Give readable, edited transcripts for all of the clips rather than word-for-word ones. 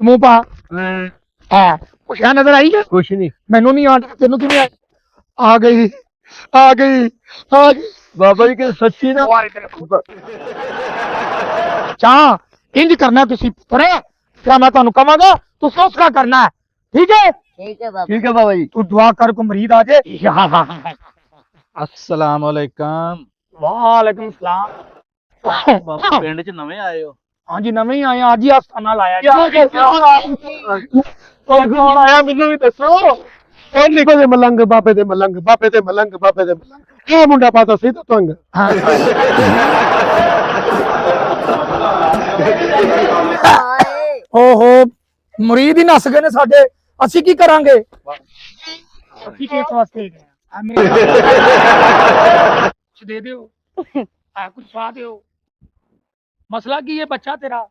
ਮੂੰਹ ਪਾ ਹੈ ਕੁਛ ਆ ਨਜ਼ਰ ਆਈ ਕੁਛ ਨਹੀਂ ਮੈਨੂੰ ਨਹੀਂ ਆਂਦਾ ਤੈਨੂੰ ਕਿਵੇਂ ਆ ਗਈ ਆ ਗਈ ਆ ਗਈ ਬਾਬਾ ਜੀ ਕਿ ਸੱਚੀ ਨਾ ਚਾਹ ਇੰਜ ਕਰਨਾ ਤੁਸੀਂ ਪੜਿਆ ਫਿਰ ਮੈਂ ਤੁਹਾਨੂੰ ਕਵਾਂਗਾ ਤੁਸੀਂ ਉਸ ਤਰ੍ਹਾਂ ਕਰਨਾ ਹੈ ठीक है ठीक है बाबा जी तू दुआ कर को मरीद आ जाए अस्सलाम वालेकुम वालेकुम सलाम बाबा पिंड च नवे आए हो हाँ जी नवे ही आए आज ही आस्थाना लाया कौन आया मैनू भी दसो ਇਹ ਨਿਕੋ ਦੇ ਮਲੰਗ ਬਾਬੇ ਦੇ ਮਲੰਗ ਬਾਬੇ ਦੇ ਮਲੰਗ ਬਾਬੇ ਦੇ ਮਲੰਗ ਇਹ ਮੁੰਡਾ ਪਾਤਾ ਸੀ ਤਾਂ ਤੰਗ ओहो मुरीद ही नस गए ने साडे ਅਸੀਂ ਕੀ ਕਰਾਂਗੇ ਅਸੀਂ ਕਿਸ ਵਾਸਤੇ ਗਏ ਆ ਮੇਰੇ ਕੁਛ ਦੇ ਦਿਓ ਆ ਕੁਛ ਪਾ ਦਿਓ ਮਸਲਾ ਕੀ ਹੈ ਬੱਚਾ ਤੇਰਾ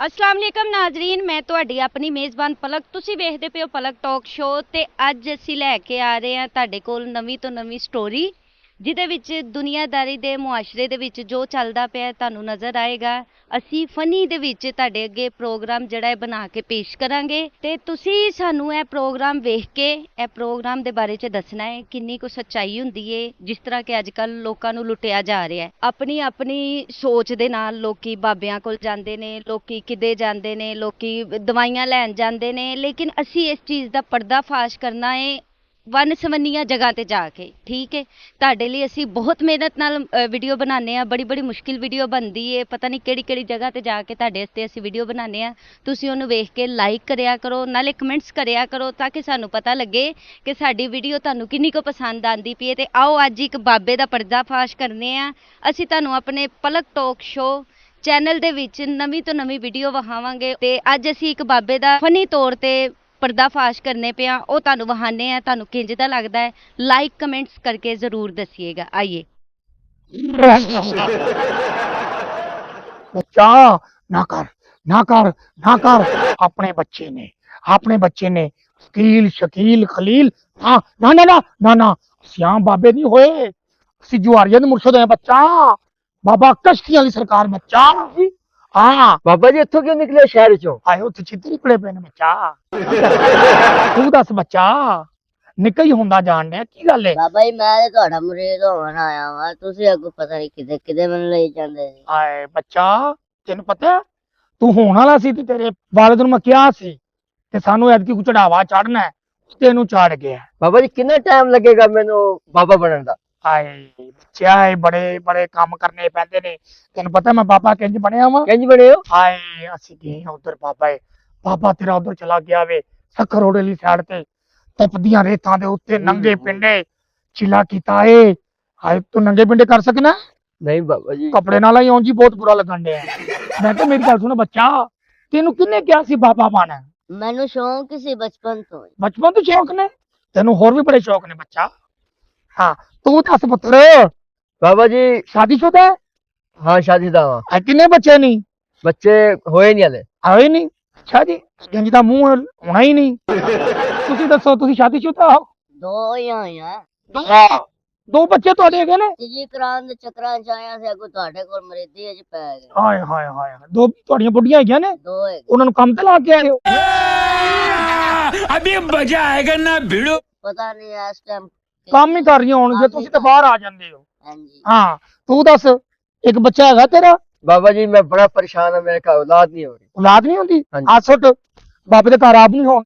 अस्सलाम वालेकुम नाजरीन मैं ਤੁਹਾਡੀ ਆਪਣੀ ਮੇਜ਼ਬਾਨ ਪਲਕ ਤੁਸੀਂ ਵੇਖਦੇ ਪਿਓ ਪਲਕ ਟਾਕ ਸ਼ੋ ਤੇ ਅੱਜ ਅਸੀਂ ਲੈ ਕੇ ਆ ਰਹੇ ਹਾਂ ਤੁਹਾਡੇ ਕੋਲ ਨਵੀਂ ਤੋਂ ਨਵੀਂ ਸਟੋਰੀ ਜਿਹਦੇ ਵਿੱਚ ਦੁਨੀਆਦਾਰੀ ਦੇ ਮੁਆਸ਼ਰੇ ਦੇ ਵਿੱਚ ਜੋ ਚੱਲਦਾ ਪਿਆ ਤੁਹਾਨੂੰ ਨਜ਼ਰ ਆਏਗਾ ਅਸੀਂ ਫਨੀ ਦੇ ਵਿੱਚ ਤੁਹਾਡੇ ਅੱਗੇ ਪ੍ਰੋਗਰਾਮ ਜਿਹੜਾ ਹੈ ਬਣਾ ਕੇ ਪੇਸ਼ ਕਰਾਂਗੇ ਤੇ ਤੁਸੀਂ ਸਾਨੂੰ ਇਹ ਪ੍ਰੋਗਰਾਮ ਵੇਖ ਕੇ ਇਹ ਪ੍ਰੋਗਰਾਮ ਦੇ ਬਾਰੇ 'ਚ ਦੱਸਣਾ ਹੈ ਕਿੰਨੀ ਕੁ ਸੱਚਾਈ ਹੁੰਦੀ ਹੈ ਜਿਸ ਤਰ੍ਹਾਂ ਕਿ ਅੱਜ ਕੱਲ ਲੋਕਾਂ ਨੂੰ ਲੁੱਟਿਆ ਜਾ ਰਿਹਾ ਹੈ ਆਪਣੀ ਆਪਣੀ ਸੋਚ ਦੇ ਨਾਲ ਲੋਕੀ ਬਾਬਿਆਂ ਕੋਲ ਜਾਂਦੇ ਨੇ ਲੋਕੀ ਕਿਤੇ ਜਾਂਦੇ ਨੇ ਲੋਕੀ ਦਵਾਈਆਂ ਲੈਣ ਜਾਂਦੇ ਨੇ ਲੇਕਿਨ ਅਸੀਂ ਇਸ ਚੀਜ਼ ਦਾ ਪਰਦਾਫਾਸ਼ ਕਰਨਾ ਹੈ ਵਨ ਸਵੰਨੀਆਂ ਜਗ੍ਹਾ ਤੇ ਜਾ ਕੇ ਠੀਕ ਹੈ ਤੁਹਾਡੇ ਲਈ ਅਸੀਂ ਬਹੁਤ ਮਿਹਨਤ ਨਾਲ ਵੀਡੀਓ ਬਣਾਉਂਦੇ ਆ ਬੜੀ ਮੁਸ਼ਕਿਲ ਵੀਡੀਓ ਬਣਦੀ ਹੈ ਪਤਾ ਨਹੀਂ ਕਿਹੜੀ ਜਗ੍ਹਾ ਤੇ ਜਾ ਕੇ ਤੁਹਾਡੇ ਵਾਸਤੇ ਅਸੀਂ ਵੀਡੀਓ ਬਣਾਉਂਦੇ ਆ ਤੁਸੀਂ ਉਹਨੂੰ ਵੇਖ ਕੇ ਲਾਈਕ ਕਰਿਆ ਕਰੋ ਨਾਲੇ ਕਮੈਂਟਸ ਕਰਿਆ ਕਰੋ ਤਾਂ ਕਿ ਸਾਨੂੰ ਪਤਾ ਲੱਗੇ ਕਿ ਸਾਡੀ ਵੀਡੀਓ ਤੁਹਾਨੂੰ ਕਿੰਨੀ ਕੁ ਪਸੰਦ ਆਂਦੀ ਪਈ ਹੈ ਤੇ ਆਓ ਅੱਜ ਇੱਕ ਬਾਬੇ ਦਾ ਪਰਦਾਫਾਸ਼ ਕਰਨੇ ਆ ਅਸੀਂ ਤੁਹਾਨੂੰ ਆਪਣੇ ਪਲਕ ਟਾਕ ਸ਼ੋ ਚੈਨਲ ਦੇ ਵਿੱਚ ਨਵੀਂ ਤੋਂ ਨਵੀਂ ਵੀਡੀਓ ਵਿਖਾਵਾਂਗੇ ਤੇ ਅੱਜ ਅਸੀਂ ਇੱਕ ਬਾਬੇ ਦਾ ਫਨੀ ਤੌਰ ਤੇ पर्दाफाश करने पे वो तुहानू वहाने हैं तुहानू किंज दा लगदा है लाइक कमेंट्स करके जरूर दसिएगा आइए बच्चा ना कर अपने बच्चे ने शकील खलील हाँ ना श्याम बाबे नहीं होए असी जुआरिया दे मुर्शद हैं बच्चा बाबा कश्ती वाली सरकार बच्चा हाँ ਬਾਬਾ ਜੀ ਇੱਥੋਂ ਕਿਉਂ ਨਿਕਲੇ ਸ਼ਹਿਰ ਚੋਂ आए उत्थे चित्तर निकले पे ने बच्चा तू दस बच्चा निकल ही हुंदा जान डया की गल है ਬਾਬਾ ਜੀ ਮੈਂ ਤੇ ਤੁਹਾਡਾ ਮੁਰੀਦ ਹੋਣ ਆਇਆ ਵਾਂ ਤੁਸੀਂ ਅੱਗੋਂ ਪਤਾ ਨਹੀਂ ਕਿਤੇ ਮੈਨੂੰ ਲਈ ਜਾਂਦੇ ਜੀ आए बच्चा तेन पता तू होने वाला सी ते तेरे वालिद नूं मैं कहा सी ते सानू ऐतकी कोई चढ़ावा चढ़ना है तेनू चढ़ गया ਬਾਬਾ ਜੀ ਕਿੰਨਾ ਟਾਈਮ ਲੱਗੇਗਾ ਮੈਨੂੰ ਬਾਬਾ ਬਣਨ ਦਾ आए बच्चा बड़े काम करने पैंदे ने तेन पता मैं बाबा किंज बनया वा ਕਿੰਜ ਬਣੇ ਹੋ आए असीं गए उधर बाबा तेरा उधर चला गया वे सखर रोड वाली साइड ते तपदियां रेतां दे उत्ते नंगे पिंडे चिला कीता है आए तू नंगे पिंडे कर सकना ਨਹੀਂ ਬਾਬਾ ਜੀ कपड़े नाल ही औंजी बहुत बुरा लगन डया मैं तो मेरी गल सुन बच्चा तेनू किन्ने कहा सी बाबा बन ਮੈਨੂੰ ਸ਼ੌਂਕ ਸੀ ਬਚਪਨ ਤੋਂ बचपन तो शौक ने तेनू होर भी बड़े शौक ने बच्चा हाँ तू दस पुत्र ਬਾਬਾ ਜੀ शादीशुदा है ਹਾਂ ਸ਼ਾਦੀदा ਵਾਂ किन्ने बच्चे नहीं ਬੱਚੇ ਹੋਏ ਨਹੀਂ ਹਲੇ आए नहीं अच्छा जी इंज दा मुंह होना ही नहीं तुसी दसो तुसी शादीशुदा हो ਦੋ ਹੀ ਹੋਈਆਂ दो बच्चे ਤੁਹਾਡੇ ਹੈਗੇ ਨੇ ਤੀਜੀ ਕਰਾਉਣ ਦੇ ਚੱਕਰਾਂ ਚ ਆਇਆ ਸੀ ਅੱਗੋਂ ਤੁਹਾਡੇ ਕੋਲ ਮਰੀਦੀ ਅਜ ਪੈ ਗਏ ਹਾਏ ਦੋ ਤੁਹਾਡੀਆਂ ਬੁੱਢੀਆਂ ਹੈਗੀਆਂ ਨੇ ਦੋ ਹੈਗੇ ਉਹਨਾਂ ਨੂੰ ਕੰਮ ਤੇ ਲਾ ਕੇ ਆਏ ਹੋ अभी मजा आएगा ना भिड़ो ਪਤਾ ਨਹੀਂ ਇਸ ਟਾਈਮ ਕੰਮ ਹੀ ਕਰ ਰਹੀਆਂ ਹੋਣਗੀਆਂ ਤੁਸੀਂ ਤਾਂ ਬਾਹਰ ਆ ਜਾਂਦੇ ਹੋ ਹਾਂਜੀ ਹਾਂ ਤੂੰ ਦੱਸ ਇੱਕ ਬੱਚਾ ਹੈਗਾ ਤੇਰਾ ਬਾਬਾ ਜੀ ਮੈਂ ਬੜਾ ਪਰੇਸ਼ਾਨ ਹਾਂ ਮੇਰੇ ਘਰ ਔਲਾਦ ਨਹੀਂ ਹੋ ਰਹੀ ਔਲਾਦ ਨਹੀਂ ਹੁੰਦੀ ਹਾਂਜੀ। ਆ ਸੁੱਟ ਬਾਬੇ ਦੇ ਘਰ ਆਪ ਨਹੀਂ ਹੋ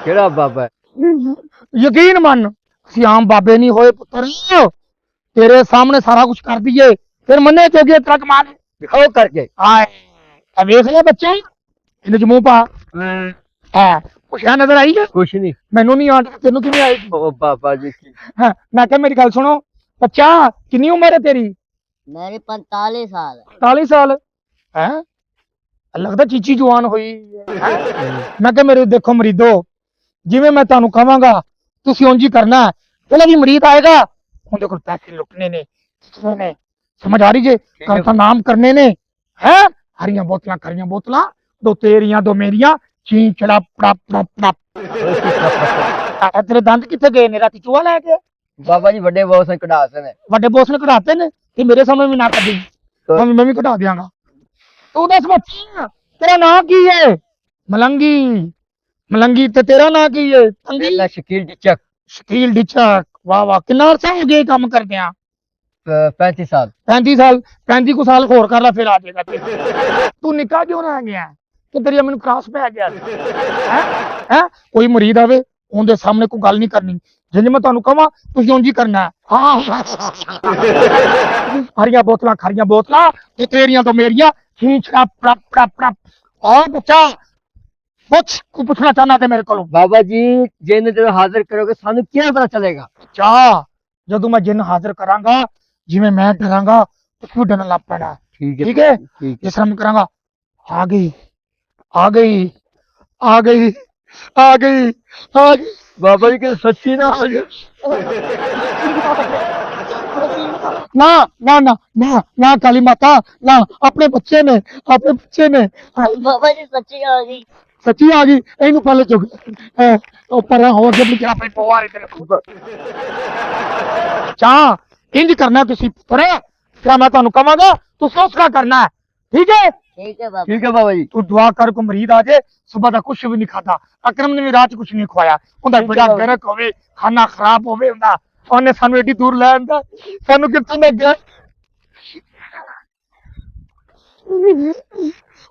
ਕਿਹੜਾ ਬਾਬਾ ਹੈ? ਯਕੀਨ ਮੰਨ ਅਸੀਂ ਆਮ ਬਾਬੇ ਨਹੀਂ ਹੋਏ ਪੁੱਤਰ ਤੇਰੇ ਸਾਹਮਣੇ ਸਾਰਾ ਕੁਝ ਕਰ ਦਈਏ ਫਿਰ ਮੰਨੇ ਚੋਗੇ ਤੇਰਾ ਕਮਾਲ ਦਿਖਾਓ ਕਰਕੇ ਆਏ ਆ ਵੇਖ ਲੈ ਬੱਚੇ ਇਹਦੇ ਚ ਮੂੰਹ ਪਾ ਹੈ ਕੁਛ ਆ ਨਜ਼ਰ ਆਈ ਕੁਛ ਨਹੀਂ ਮੈਨੂੰ ਨਹੀਂ ਆਂਦਾ ਤੈਨੂੰ ਕਿਵੇਂ ਆਏਗੀ ਉਹ ਬਾਬਾ ਜੀ ਕੀ ਹਾਂ ਮੈਂ ਕਿਹਾ ਮੇਰੀ ਗੱਲ ਸੁਣੋ ਬੱਚਾ ਕਿੰਨੀ ਉਮਰ ਹੈ ਤੇਰੀ ਮੇਰੀ 45 ਸਾਲ 40 ਸਾਲ ਹੈ ਲੱਗਦਾ ਚੀਚੀ ਜਵਾਨ ਹੋਈ ਹੈ ਮੈਂ ਕਿਹਾ ਮੇਰੇ ਦੇਖੋ ਮਰੀਦੋ ਜਿਵੇਂ ਮੈਂ ਤੁਹਾਨੂੰ ਕਹਾਂਗਾ ਤੁਸੀਂ ਉਂਝ ਹੀ ਕਰਨਾ ਜਿਹੜਾ ਵੀ ਮਰੀਦ ਆਏਗਾ ਉਹਦੇ ਕੋਲ ਪੈਸੇ ਲੁੱਟਣੇ ਨੇ समझ आ रही जे कल का नाम करने ने है हरियां बोतलां खरियां बोतलां दो तेरियां दो मेरियां ची चड़ा प्रप प्रप प्रप तेरे दंद किथे गए ने राती चूहा लै गया बाबा जी बड़े बहुत से कढ़ाते ने ਵੱਡੇ ਬੌਸ ਨੇ ਕਢਾਤੇ ਨੇ ਤੇ ਮੇਰੇ ਸਾਹਮਣੇ ਵੀ ਨਾ ਕੱਢੀ ਮੈਂ ਵੀ ਕਢਾ ਦਿਆਂਗਾ ਤੂੰ ਦੱਸ ਬੱਚਾ ਤੇਰਾ ਨਾਂ ਕੀ ਹੈ ਮਲੰਗੀ ਮਲੰਗੀ ਤੇ ਤੇਰਾ ਨਾਂ ਕੀ ਹੈ ਤੰਗੀ मेरा शकील टिचक ਸ਼ਕੀਲ ਡਿਚਕ ਵਾਹ ਵਾਹ ਕਿੰਨਾ ਅਰਸਾ ਹੋ ਗਿਆ ਇਹ ਕੰਮ ਕਰਦਿਆਂ 35 साल 35 ਸਾਲ 35 ਕੁ ਸਾਲ ਹੋਰ ਕਰ ਲੈ ਫਿਰ ਆ ਜਾਏਗਾ ਤੂੰ ਨਿੱਕਾ ਕਿਉਂ ਰਹਿ ਗਿਆ ਕਿ ਤੇਰੀ ਮੈਨੂੰ ਕ੍ਰਾਸ ਪੈ ਗਿਆ ਹੈ ਕੋਈ ਮੁਰੀਦ ਆਵੇ ਉਹਦੇ ਸਾਹਮਣੇ ਕੋਈ ਗੱਲ ਨਹੀਂ ਕਰਨੀ ਜਿੰਜ ਮੈਂ ਤੁਹਾਨੂੰ ਕਹਾਂ ਤੁਸੀਂ ਉਂਝ ਹੀ ਕਰਨਾ ਹੈ ਹਾਂ ਹਰੀਆਂ ਬੋਤਲਾਂ ਖਰੀਆਂ ਬੋਤਲਾਂ ਤੇ ਤੇਰੀਆਂ ਤੋਂ ਮੇਰੀਆਂ ਖੀਂਚਣਾ ਪ੍ਰਪ ਪ੍ਰਪ ਪ੍ਰਪ ਆ ਬੱਚਾ ਪੁੱਛ ਕੋ ਪੁੱਛਣਾ ਚਾਹਨਾ ਤੇ ਮੇਰੇ ਕੋਲੋਂ बाबा जी जिन जब हाजिर करोगे सानू क्या पता चलेगा ਚਾ ਜਦੋਂ ਮੈਂ ਜਿੰਨ ਹਾਜ਼ਰ ਕਰਾਂਗਾ ਜਿਵੇਂ ਮੈਂ ਡਰਾਂਗਾ ਤੁਸੀਂ ਵੀ ਡਰਨ ਲੱਗ ਪੈਣਾ ठीक ठीक है ठीक जिस तरह मैं करांगा आ गई आ गई आ गई आ गई आ गई बाबा जी के सच्ची ना ना ना ना ना ना काली माता ना अपने बच्चे ने बाबा जी सच्ची आ गई सच्ची आ गई ਇਹਨੂੰ ਪਹਿਲੇ ਚੁੱਕ ਉੱਪਰ ਹੋ ਅੱਗੇ ਵੀ ਆਪਣੀ ਪਵਾਰੇ ਤੇ ਰੱਖੋ ਚਾ ਇੰਜ ਕਰਨਾ ਤੁਸੀਂ ਪਰ क्या मैं ਤੁਹਾਨੂੰ ਕਵਾਂਗਾ ਤੁਸੀਂ ਉਸਕਾ ਕਰਨਾ है ठीक है ठीक है बाबा ठीक है बाबा जी तू दुआ कर को मरीद आ जाए सुबह का कुछ भी नहीं खाता अकरम ने भी रात कुछ नहीं खवाया उनका बड़ा गरक होवे खाना खराब होवे उनका ਉਹਨੇ ਸਾਨੂੰ ਏਡੀ ਦੂਰ ਲੈ ਆਂਦਾ ਸਾਨੂੰ ਕਿੱਥੇ ਲੈ ਗਿਆ